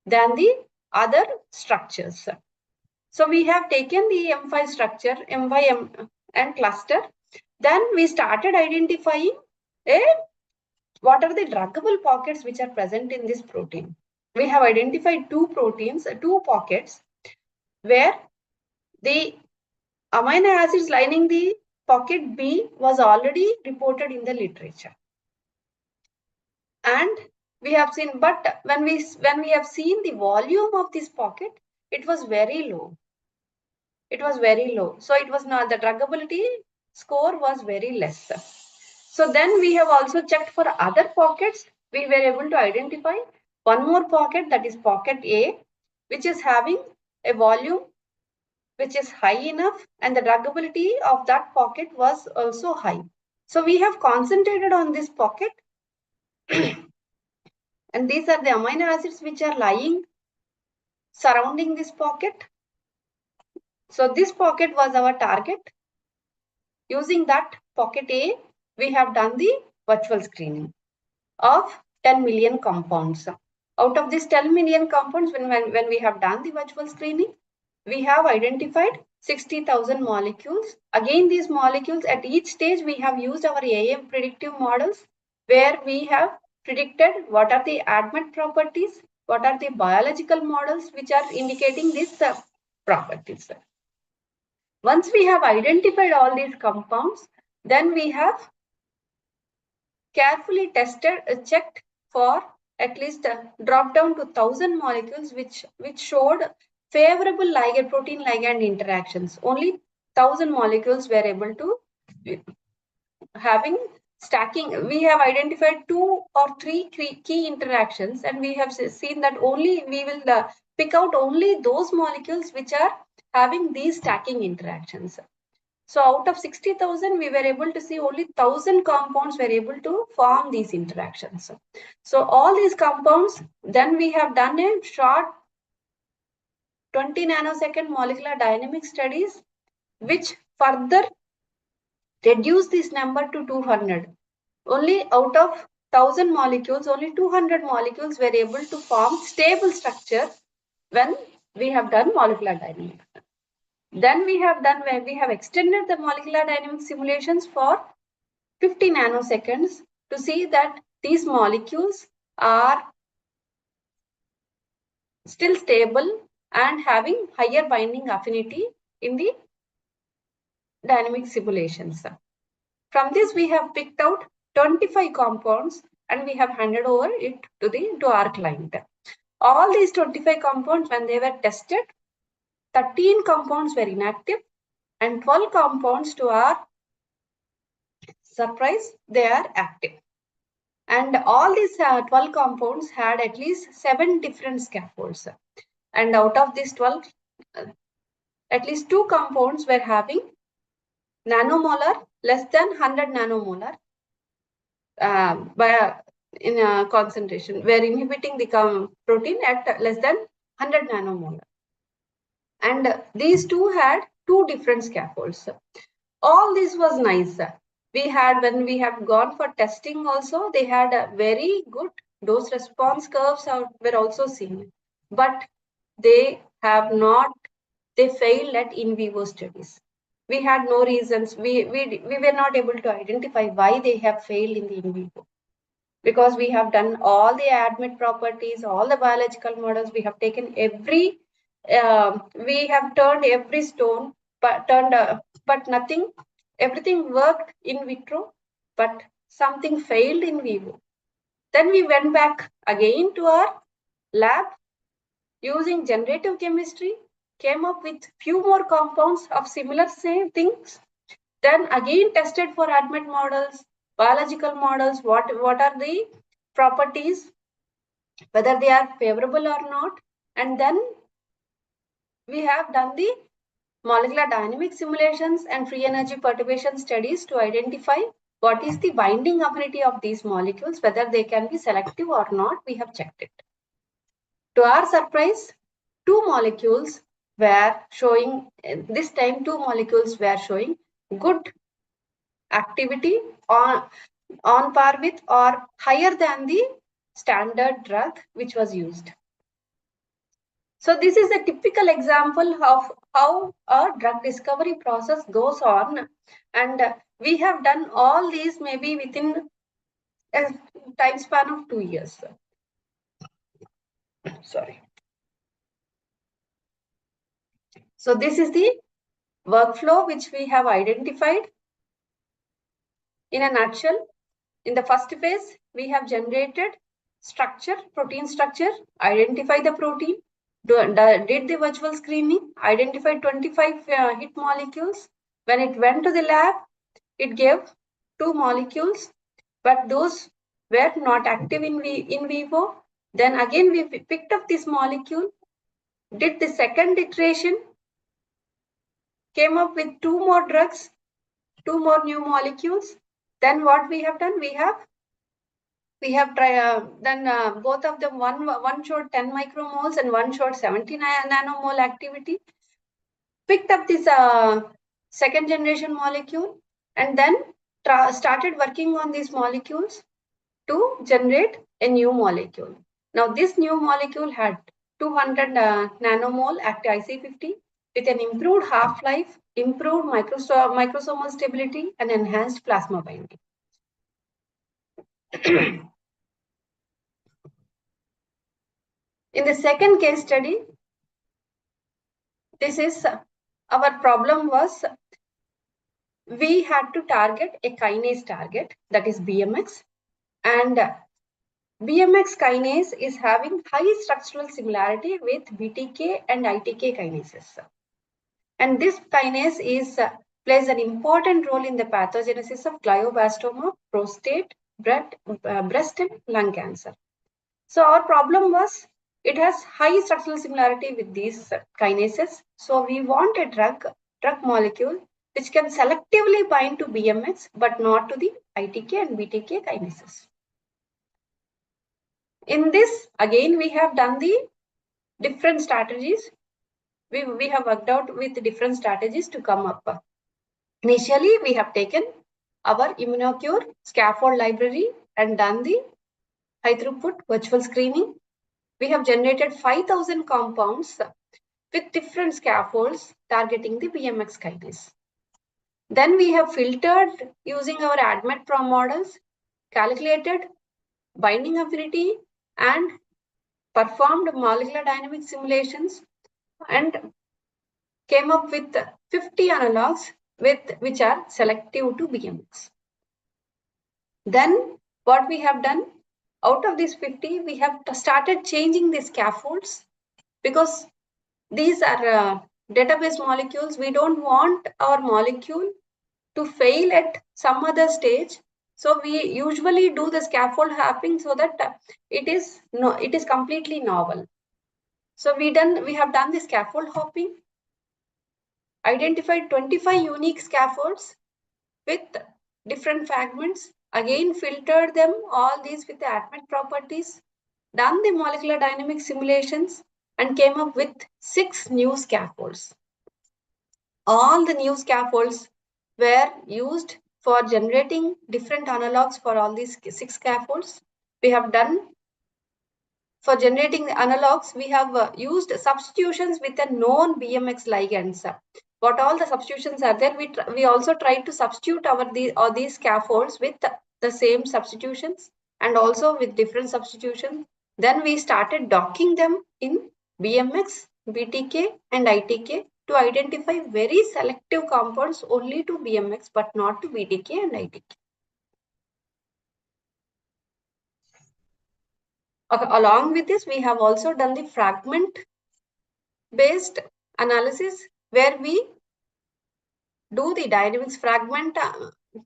than the other structures. So we have taken the M5 structure, M5 and cluster. Then we started identifying what are the druggable pockets which are present in this protein. We have identified 2 pockets, where the amino acids lining the pocket B was already reported in the literature. And we have seen, but when we have seen the volume of this pocket, it was very low. It was very low. So it was not, the druggability score was very less. So then we have also checked for other pockets. We were able to identify one more pocket, that is pocket A, which is having a volume which is high enough, and the druggability of that pocket was also high. So we have concentrated on this pocket And these are the amino acids which are lying surrounding this pocket. So this pocket was our target. Using that pocket A, we have done the virtual screening of 10 million compounds. Out of these 10 million compounds, when we have done the virtual screening, we have identified 60,000 molecules. Again, these molecules at each stage, we have used our AM predictive models where we have predicted what are the ADMET properties, what are the biological models which are indicating these properties. Once we have identified all these compounds, then we have carefully tested, checked for at least drop down to 1,000 molecules which showed favorable ligand protein ligand interactions. Only 1,000 molecules were able to having stacking. We have identified 2 or 3 key interactions, and we have seen that only we will pick out only those molecules which are having these stacking interactions. So out of 60,000, we were able to see only 1,000 compounds were able to form these interactions. So all these compounds, then we have done a short 20 nanosecond molecular dynamic studies, which further reduce this number to 200. Only out of 1,000 molecules, only 200 molecules were able to form stable structure when we have done molecular dynamics. Then we have done where we have extended the molecular dynamic simulations for 50 nanoseconds to see that these molecules are still stable and having higher binding affinity in the dynamic simulations. From this, we have picked out 25 compounds and we have handed over it to our client. All these 25 compounds, when they were tested, 13 compounds were inactive and 12 compounds, to our surprise, they are active. And all these 12 compounds had at least 7 different scaffolds. And out of these 12, at least 2 compounds were having nanomolar less than 100 nanomolar in a concentration, were inhibiting the protein at less than 100 nanomolar. And these 2 had 2 different scaffolds. All this was nice. We had, when we have gone for testing also, they had a very good dose response curves were also seen. But they have not, they failed at in vivo studies. We had no reasons. We were not able to identify why they have failed in the in vivo. Because we have done all the ADMET properties, all the biological models, we have taken every, we have turned every stone, but nothing, everything worked in vitro, but something failed in vivo. Then we went back again to our lab using generative chemistry, came up with few more compounds of similar same things. Then again tested for ADMET models, biological models, what are the properties, whether they are favorable or not. And then we have done the molecular dynamic simulations and free energy perturbation studies to identify what is the binding affinity of these molecules, whether they can be selective or not. We have checked it. To our surprise, 2 molecules were showing, this time 2 molecules were showing good activity on par with or higher than the standard drug which was used. So this is a typical example of how a drug discovery process goes on, and we have done all these maybe within a time span of 2 years. Sorry. So this is the workflow which we have identified in a nutshell. In the first phase, we have generated structure, protein structure, identify the protein, did the virtual screening, identified 25 hit molecules. When it went to the lab, it gave 2 molecules, but those were not active in vivo. Then again, we picked up this molecule, did the second iteration, came up with 2 more drugs, 2 more new molecules. Then what we have done, we have we have done both of them. One showed 10 micromoles and one showed 70 nanomole activity. Picked up this second generation molecule and then started working on these molecules to generate a new molecule. Now this new molecule had 200 nanomole active IC50 with an improved half-life, improved microsomal stability, and enhanced plasma binding. In the second case study, this is our problem was we had to target a kinase target, that is BMX, and BMX kinase is having high structural similarity with BTK and ITK kinases. And this kinase plays an important role in the pathogenesis of glioblastoma, prostate, breast and lung cancer. So our problem was it has high structural similarity with these kinases. So we want a drug molecule which can selectively bind to BMX but not to the ITK and BTK kinases. In this, again, we have done the different strategies. We have worked out with different strategies to come up. Initially, we have taken our immunocure scaffold library and done the high throughput virtual screening. We have generated 5,000 compounds with different scaffolds targeting the BMX kinase. Then we have filtered using our ADMET-PROM models, calculated binding affinity and performed molecular dynamic simulations and came up with 50 analogs which are selective to BMX. Then what we have done, out of these 50, we have started changing the scaffolds because these are database molecules. We don't want our molecule to fail at some other stage. So we usually do the scaffold hopping so that it is completely novel. So we have done the scaffold hopping, identified 25 unique scaffolds with different fragments, again filtered them all these with the ADMET properties, done the molecular dynamic simulations and came up with 6 new scaffolds. All the new scaffolds were used for generating different analogs for all these 6 scaffolds. We have done for generating the analogs, we have used substitutions with a known BMX ligands. What all the substitutions are there, we also tried to substitute these scaffolds with the same substitutions and also with different substitutions. Then we started docking them in BMX, BTK and ITK to identify very selective compounds only to BMX but not to BTK and ITK. Along with this, we have also done the fragment-based analysis where we do the dynamics fragment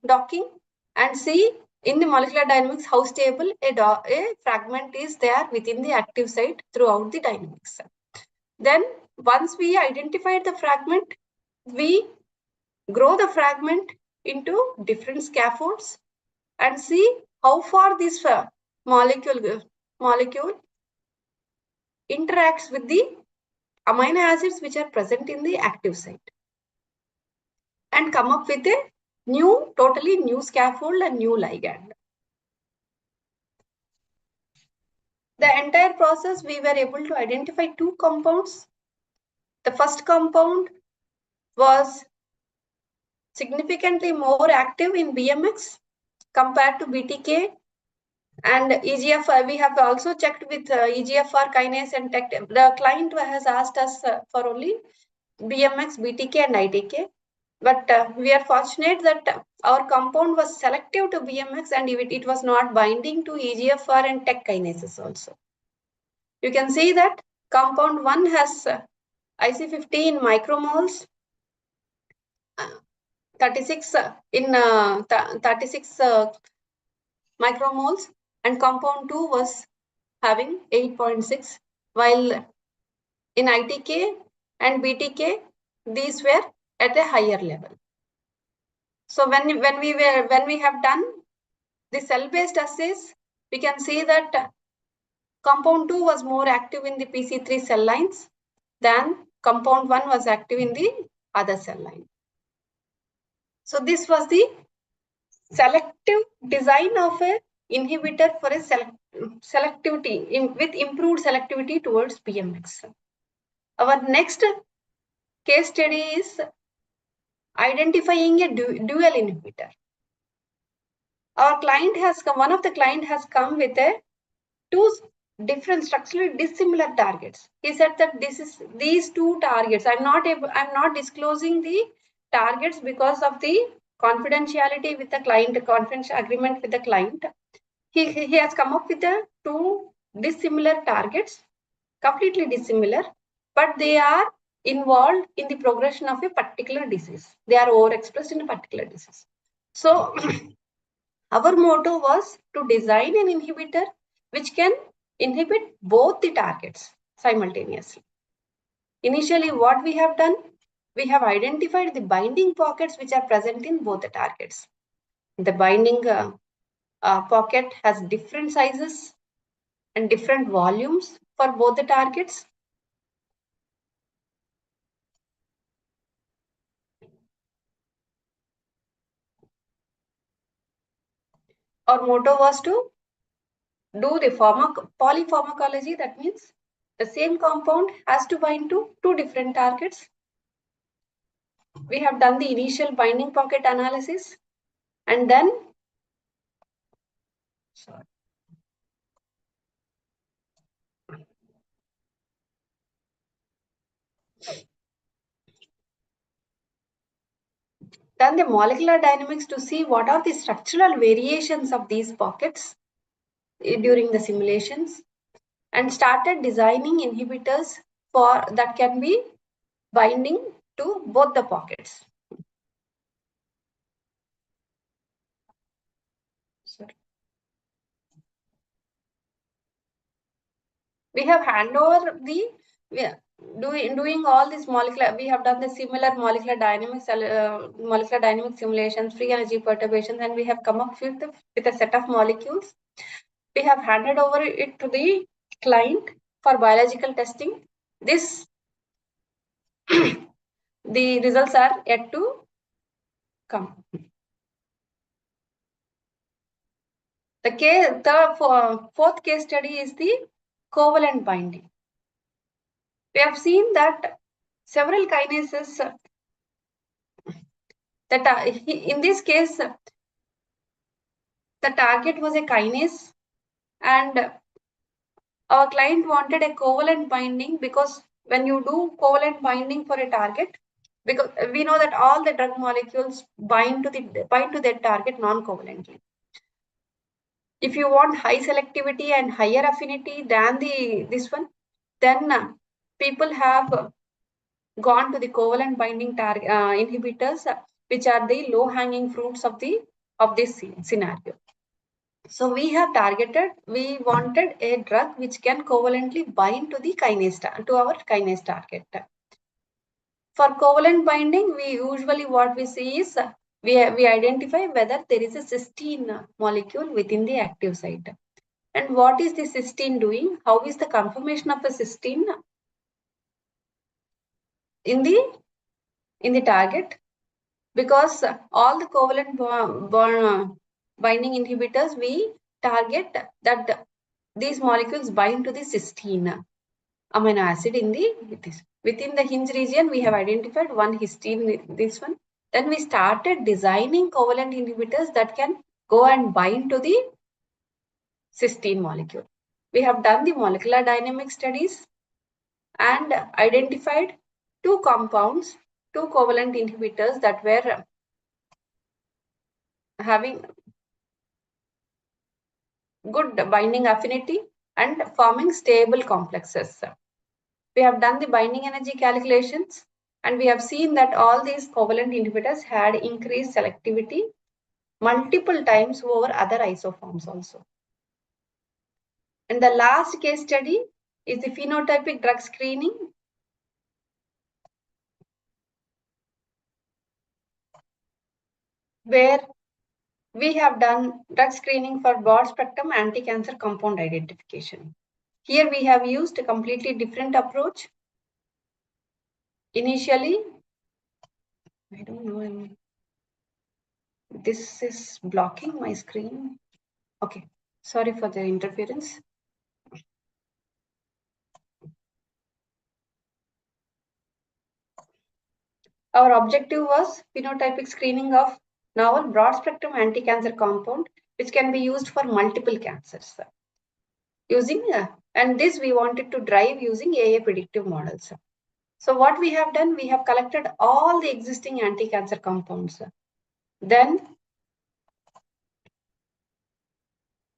docking and see in the molecular dynamics how stable a fragment is there within the active site throughout the dynamics. Then once we identified the fragment, we grow the fragment into different scaffolds and see how far this molecule interacts with the amino acids which are present in the active site and come up with a totally new scaffold and new ligand. The entire process, we were able to identify 2 compounds. The first compound was significantly more active in BMX compared to BTK and EGFR. We have also checked with EGFR kinase and tech. The client has asked us for only BMX, BTK and ITK. But we are fortunate that our compound was selective to BMX and it was not binding to EGFR and tech kinases also. You can see that compound 1 has IC50 in micromoles, 36 in 36 micromoles, and compound 2 was having 8.6, while in ITK and BTK these were at a higher level. So when we have done the cell-based assays, we can see that compound 2 was more active in the PC3 cell lines than compound 1 was active in the other cell line. So this was the selective design of a inhibitor for a selectivity with improved selectivity towards BMX. Our next case study is identifying a dual inhibitor. Our client has come, one of the client has come with two different structurally dissimilar targets. He said that these two targets. I'm not disclosing the targets because of the confidentiality with the client, confidential agreement with the client. He has come up with the two dissimilar targets, completely dissimilar, but they are involved in the progression of a particular disease. They are overexpressed in a particular disease. So our motto was to design an inhibitor which can inhibit both the targets simultaneously. Initially, what we have done, we have identified the binding pockets which are present in both the targets. The binding pocket has different sizes and different volumes for both the targets. Our motto was to do the polypharmacology. That means the same compound has to bind to two different targets. We have done the initial binding pocket analysis, and then done the molecular dynamics to see what are the structural variations of these pockets during the simulations, and started designing inhibitors for that can be binding to both the pockets. We have hand over the doing all this molecular. We have done the similar molecular dynamics simulations, free energy perturbations, and we have come up with a set of molecules. We have handed over it to the client for biological testing. This the results are yet to come. The fourth case study is the covalent binding. We have seen that several kinases that in this case the target was a kinase, and our client wanted a covalent binding because when you do covalent binding for a target, because we know that all the drug molecules bind to their target non-covalently. If you want high selectivity and higher affinity than this one, then people have gone to the covalent binding inhibitors, which are the low-hanging fruits of this scenario. So we wanted a drug which can covalently bind to the kinase to our kinase target. For covalent binding, what we see is we identify whether there is a cysteine molecule within the active site. And what is the cysteine doing? How is the conformation of a cysteine in the target? Because all the covalent binding inhibitors, we target that these molecules bind to the cysteine amino acid within the hinge region. We have identified one histine, this one. Then we started designing covalent inhibitors that can go and bind to the cysteine molecule. We have done the molecular dynamic studies and identified two compounds, two covalent inhibitors that were having good binding affinity and forming stable complexes. We have done the binding energy calculations, and we have seen that all these covalent inhibitors had increased selectivity multiple times over other isoforms also. And the last case study is the phenotypic drug screening, where we have done drug screening for broad spectrum anti-cancer compound identification. Here we have used a completely different approach. Initially, I don't know, this is blocking my screen. Okay, sorry for the interference. Our objective was phenotypic screening of novel broad-spectrum anti-cancer compound, which can be used for multiple cancers. And this we wanted to drive using AA predictive models. So what we have done, we have collected all the existing anti-cancer compounds. Then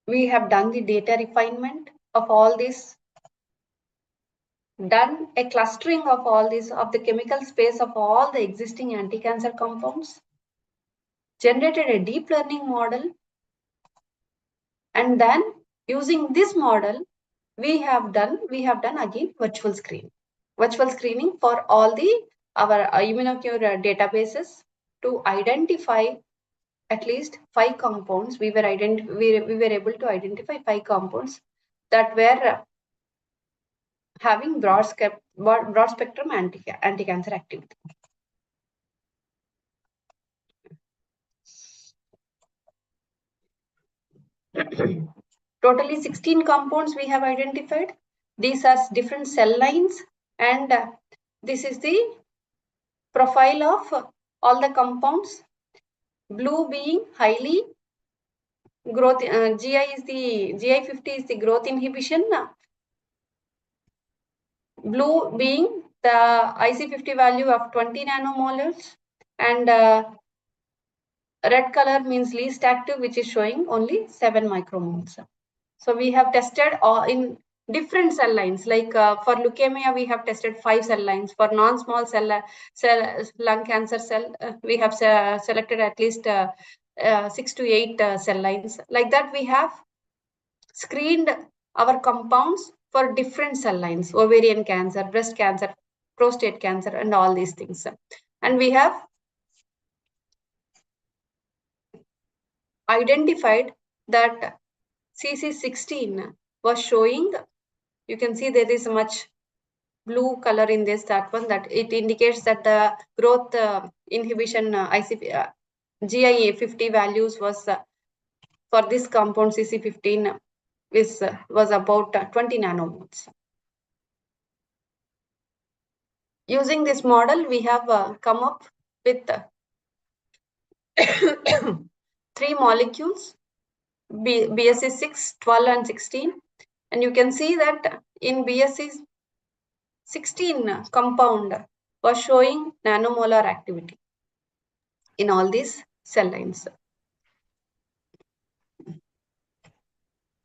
we have done the data refinement of all this, done a clustering of all this, of the chemical space of all the existing anti-cancer compounds, generated a deep learning model, and then using this model, we have done again virtual screening for all our immunocure databases to identify at least 5 compounds. We were able to identify 5 compounds that were having broad spectrum anti-cancer activity. Totally 16 compounds we have identified. These are different cell lines, and this is the profile of all the compounds. Blue being highly growth, GI50 is the growth inhibition. Blue being the IC50 value of 20 nanomolars, and red color means least active, which is showing only 7 micromoles. So we have tested in different cell lines, like for leukemia, we have tested 5 cell lines. For non-small cell lung cancer cell, we have selected at least 6 to 8 cell lines. Like that, we have screened our compounds for different cell lines: ovarian cancer, breast cancer, prostate cancer, and all these things. And we have identified that CC16 was showing, you can see there is much blue color in that one, that it indicates that the growth inhibition GI50 values was for this compound CC15 was about 20 nanomoles. Using this model, we have come up with 3 molecules, BSC 6, 12, and 16. And you can see that in BSC 16 compound was showing nanomolar activity in all these cell lines.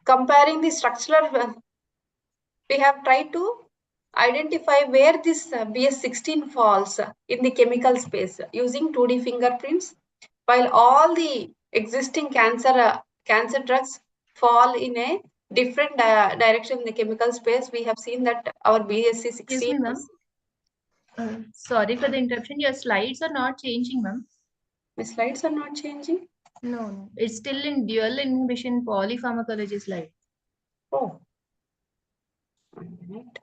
Comparing the structural, we have tried to identify where this BS16 falls in the chemical space using 2D fingerprints, while all the existing cancer drugs fall in a different direction in the chemical space. We have seen that our BSC16. Excuse me, ma'am. Sorry for the interruption. Your slides are not changing, ma'am. My slides are not changing? No. It's still in dual inhibition polypharmacology slide. Oh. 1 minute.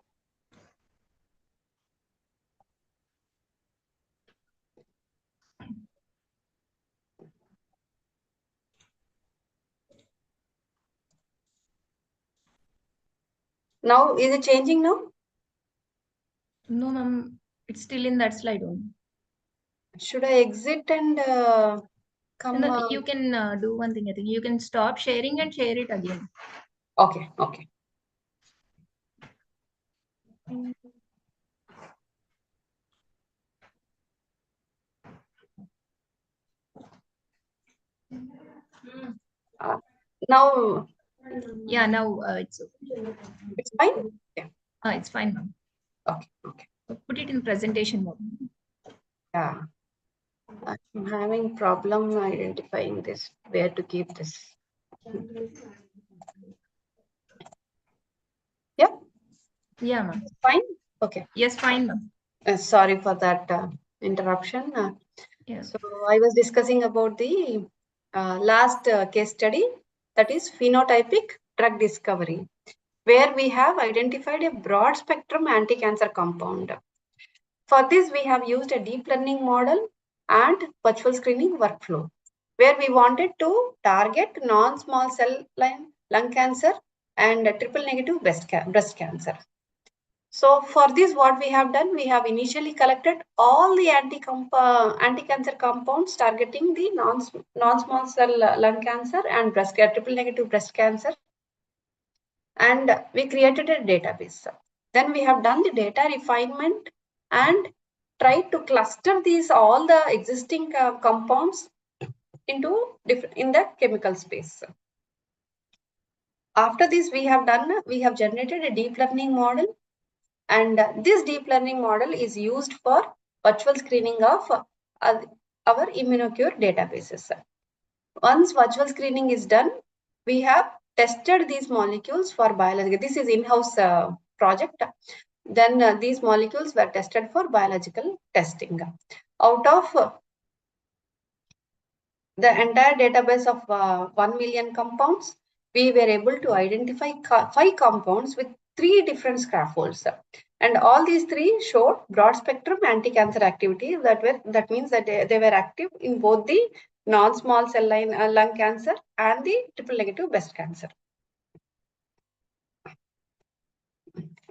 Now, is it changing now? No, ma'am. It's still in that slide only. Should I exit and come? No, you can do one thing. I think you can stop sharing and share it again. Okay, okay. Now. Yeah, now it's fine? Yeah. It's fine, ma'am. Okay, okay. Put it in presentation mode. Yeah. I'm having problem identifying this, where to keep this. Yeah? Yeah, ma'am. Fine? Okay. Yes, fine, ma'am. Sorry for that interruption. Yeah. So I was discussing about the last case study, that is phenotypic drug discovery, where we have identified a broad spectrum anti-cancer compound. For this, we have used a deep learning model and virtual screening workflow, where we wanted to target non-small cell lung cancer and triple negative breast cancer. So for this, what we have done, we have initially collected all the anti-cancer compounds targeting the non-small cell lung cancer and triple negative breast cancer, and we created a database. Then we have done the data refinement and tried to cluster all the existing compounds in the chemical space. After this, we have generated a deep learning model, and this deep learning model is used for virtual screening of our immunocure databases. Once virtual screening is done, we have tested these molecules for biological. This is in-house project. Then these molecules were tested for biological testing. Out of the entire database of 1 million compounds, we were able to identify 5 compounds with 3 different scaffolds. And all these 3 showed broad spectrum anti-cancer activity. That means that they were active in both the non-small cell lung cancer and the triple negative breast cancer.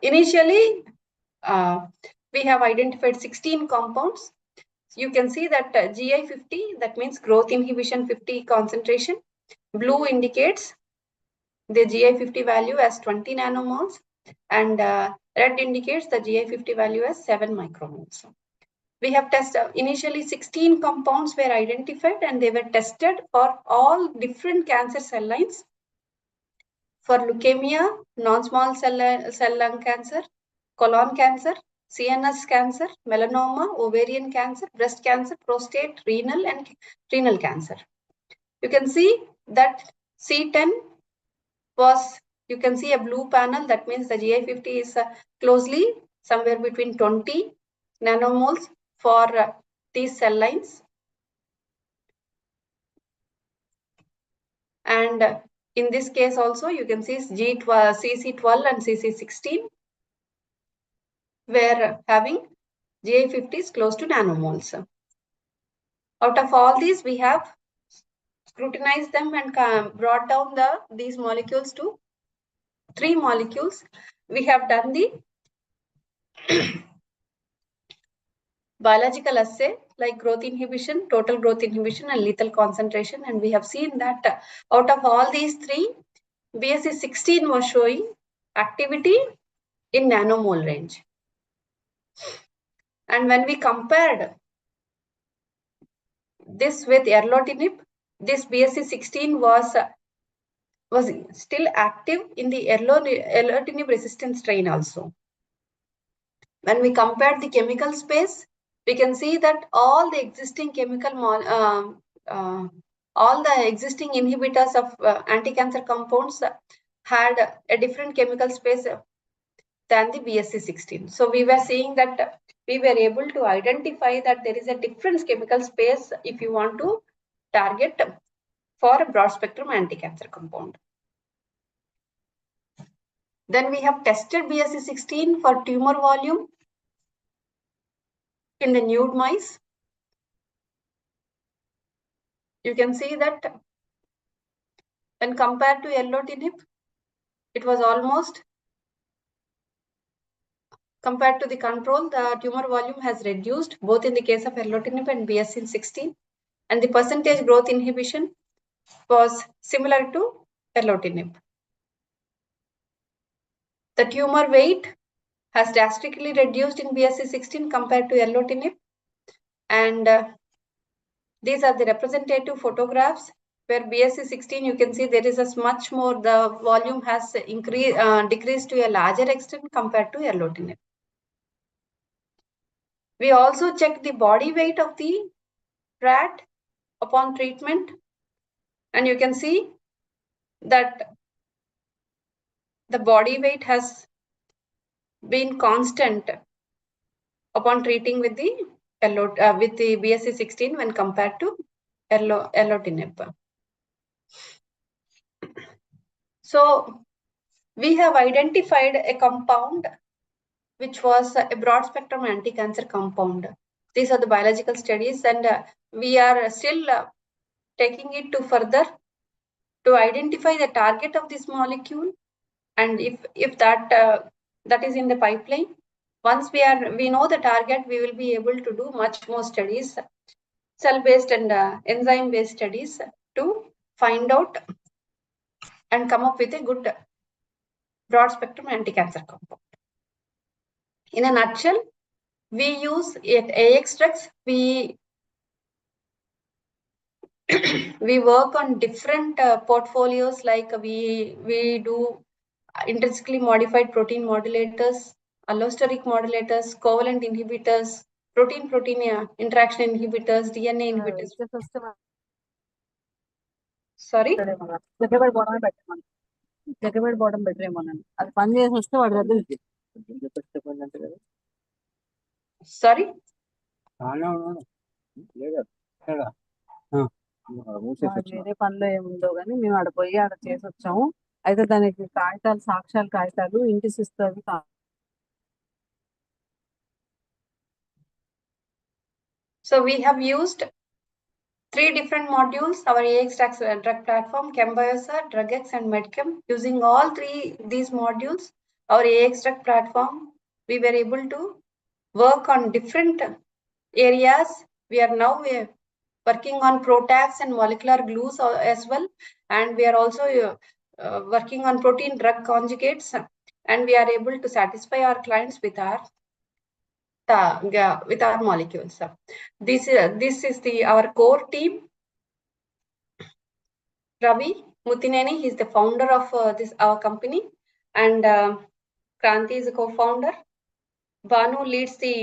Initially, we have identified 16 compounds. You can see that GI50, that means growth inhibition 50 concentration. Blue indicates the GI50 value as 20 nanomoles, and red indicates the GI50 value as 7 micromoles. We have tested, initially 16 compounds were identified, and they were tested for all different cancer cell lines. For leukemia, non-small cell lung cancer, colon cancer, CNS cancer, melanoma, ovarian cancer, breast cancer, prostate, renal, and renal cancer. You can see that C10 was, you can see a blue panel, that means the GI50 is closely somewhere between 20 nanomoles for these cell lines. And in this case also, you can see CC12 and CC16 were having GI50s close to nanomoles. Out of all these, we have scrutinized them and brought down these molecules to 3 molecules. We have done the biological assay like growth inhibition, total growth inhibition, and lethal concentration, and we have seen that out of all these 3, BSC16 was showing activity in nanomole range. And when we compared this with erlotinib, this BSC16 was still active in the erlotinib resistant strain also. When we compared the chemical space, we can see that all the existing all the existing inhibitors of anti-cancer compounds had a different chemical space than the BSC16. So we were seeing that we were able to identify that there is a different chemical space if you want to target for a broad spectrum anti-cancer compound. Then we have tested BSC16 for tumor volume in the nude mice. You can see that when compared to erlotinib, it was almost, compared to the control, the tumor volume has reduced both in the case of erlotinib and BSC16, and the percentage growth inhibition was similar to erlotinib. The tumor weight has drastically reduced in BSC16 compared to erlotinib, and these are the representative photographs where BSC16, you can see there is a much more, the volume has decreased to a larger extent compared to erlotinib. We also checked the body weight of the rat upon treatment, and you can see that the body weight has been constant upon treating with the BSC16 when compared to erlotinib. So we have identified a compound which was a broad spectrum anti-cancer compound. These are the biological studies, and we are still taking it to further to identify the target of this molecule, and if that is in the pipeline. Once we know the target, we will be able to do much more studies, cell-based and enzyme-based studies, to find out and come up with a good broad spectrum anti-cancer compound. In a nutshell, we use at AX drugs, we work on different portfolios, like we do intrinsically modified protein modulators, allosteric modulators, covalent inhibitors, protein-protein interaction inhibitors, DNA inhibitors. Sorry? జగ్గబడి బోడమే పెట్టమని జగ్గబడి బోడం పెట్టరేమోనండి అది పని చేసి వస్తే వాడు దగ్గర Sorry? వేరే పనిలో ఏముందో కానీ మేము ఆడ పోయి ఆడ చేసి వచ్చాము. అయితే దానికి కాగితాలు, సాక్ష్యాలు కాగితాలు ఇంటి sister So we have used 3 different modules, our AX drug platform, ChemBiosa, DrugX, and Medchem. Using all 3 these modules, our AX drug platform, we were able to work on different areas. We are now working on protacs and molecular glues as well, and we are also working on protein drug conjugates, and we are able to satisfy our clients with our molecules. This is our core team. Ravi Mutineni, he is the founder of our company, and Kranti is a co-founder. Banu leads the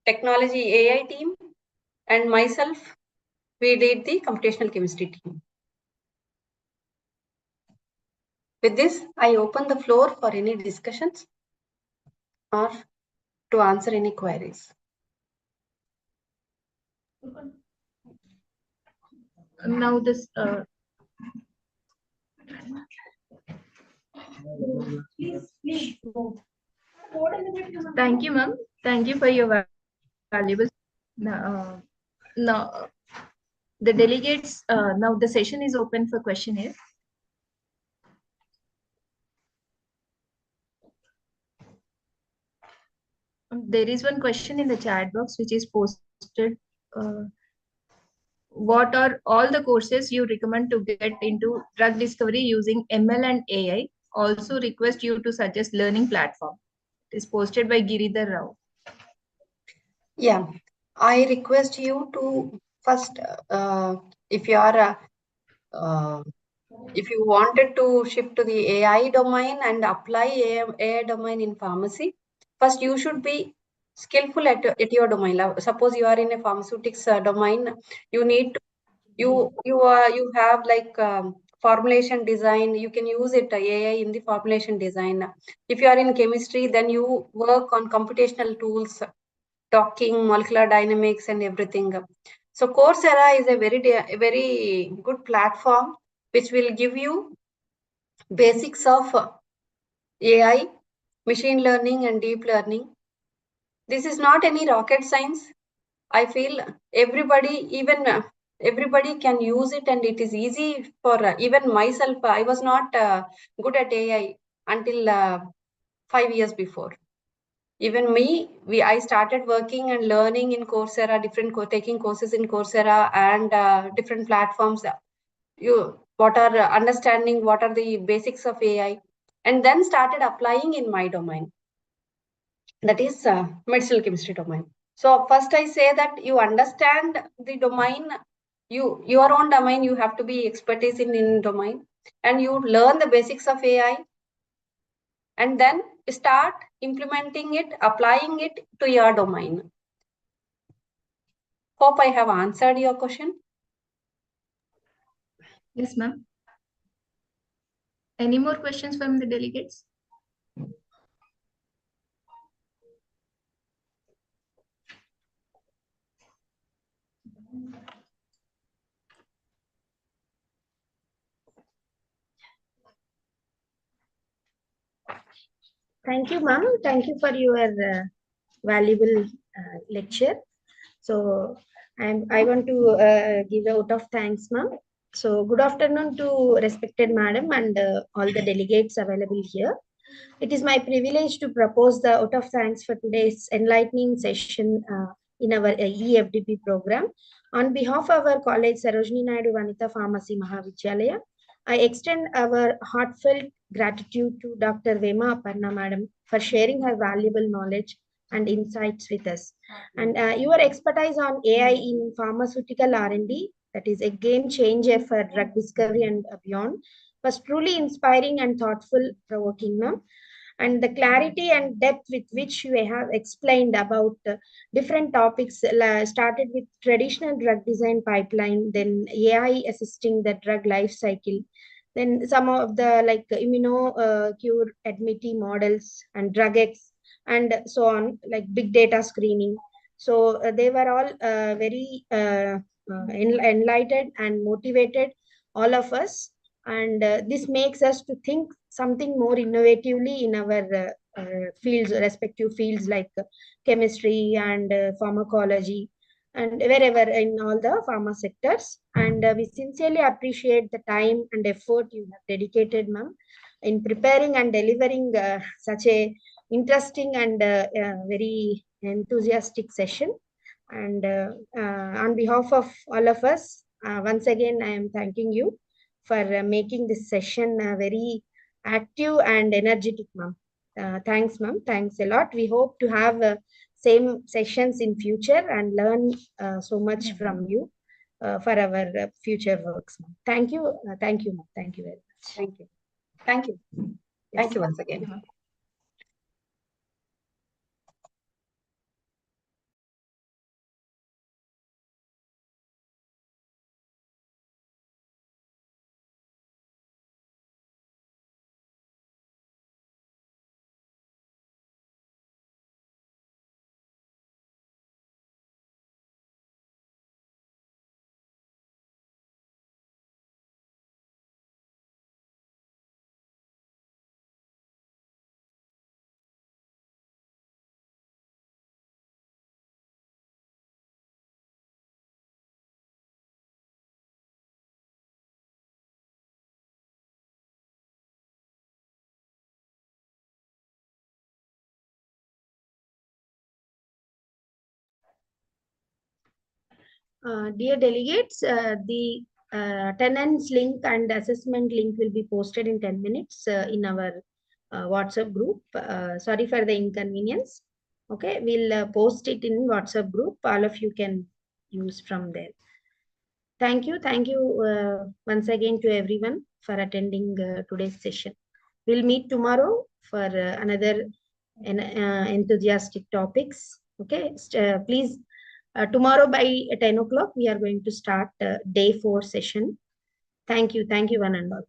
technology AI team, and myself, we lead the computational chemistry team. With this, I open the floor for any discussions or to answer any queries. Now this thank you, ma'am. Thank you for your valuable. Now the delegates. Now the session is open for questionnaire. There is one question in the chat box which is posted. What are all the courses you recommend to get into drug discovery using ML and AI? Also request you to suggest learning platform. It is posted by Giridhar Rao. Yeah, I request you to first, if you are if you wanted to shift to the AI domain and apply AI domain in pharmacy, first you should be skillful at your domain. Suppose you are in a pharmaceutics domain, you need to, you have like formulation design. You can use it AI in the formulation design. If you are in chemistry, then you work on computational tools, talking, molecular dynamics, and everything. So Coursera is a very good platform which will give you basics of AI, machine learning, and deep learning. This is not any rocket science. I feel everybody can use it, and it is easy for even myself. I was not good at AI until 5 years before. Even me, I started working and learning in Coursera, taking courses in Coursera and different platforms. Understanding what are the basics of AI, and then started applying in my domain. That is medicinal chemistry domain. So first I say that you understand the domain, your own domain, you have to be expertise in domain, and you learn the basics of AI, and then start implementing it, applying it to your domain. Hope I have answered your question. Yes, ma'am. Any more questions from the delegates? Thank you, ma'am. Thank you for your valuable lecture. So I want to give a vote of thanks, ma'am. So good afternoon to respected madam and all the delegates available here. It is my privilege to propose the vote of thanks for today's enlightening session in our e-FDP program. On behalf of our college, Sarojini Naidu Vanitha Pharmacy Mahavidyalaya, I extend our heartfelt gratitude to Dr. Vema Aparna madam for sharing her valuable knowledge and insights with us. And your expertise on AI in pharmaceutical R&D, that is a game changer for drug discovery and beyond, was truly inspiring and thoughtful provoking, ma'am. And the clarity and depth with which you have explained about different topics started with traditional drug design pipeline, then AI assisting the drug life cycle, then some of the like cure admiti models and drug X and so on, like big data screening. So they were all very enlightened and motivated, all of us. And this makes us to think something more innovatively in our fields, respective fields like chemistry and pharmacology and wherever in all the pharma sectors. And we sincerely appreciate the time and effort you have dedicated, ma'am, in preparing and delivering such a interesting and very enthusiastic session. And on behalf of all of us, once again, I am thanking you for making this session very active and energetic, ma'am. Thanks, ma'am. Thanks a lot. We hope to have same sessions in future and learn so much from you for our future works. Thank you. Thank you, ma'am. Thank you very much. Thank you. Thank you. Thank you once again. Dear delegates, the attendance link and assessment link will be posted in 10 minutes in our WhatsApp group. Sorry for the inconvenience. Okay, we'll post it in WhatsApp group. All of you can use from there. Thank you. Thank you once again to everyone for attending today's session. We'll meet tomorrow for another enthusiastic topics. Okay, please. Tomorrow by 10 o'clock, we are going to start day 4 session. Thank you. Thank you, one and all.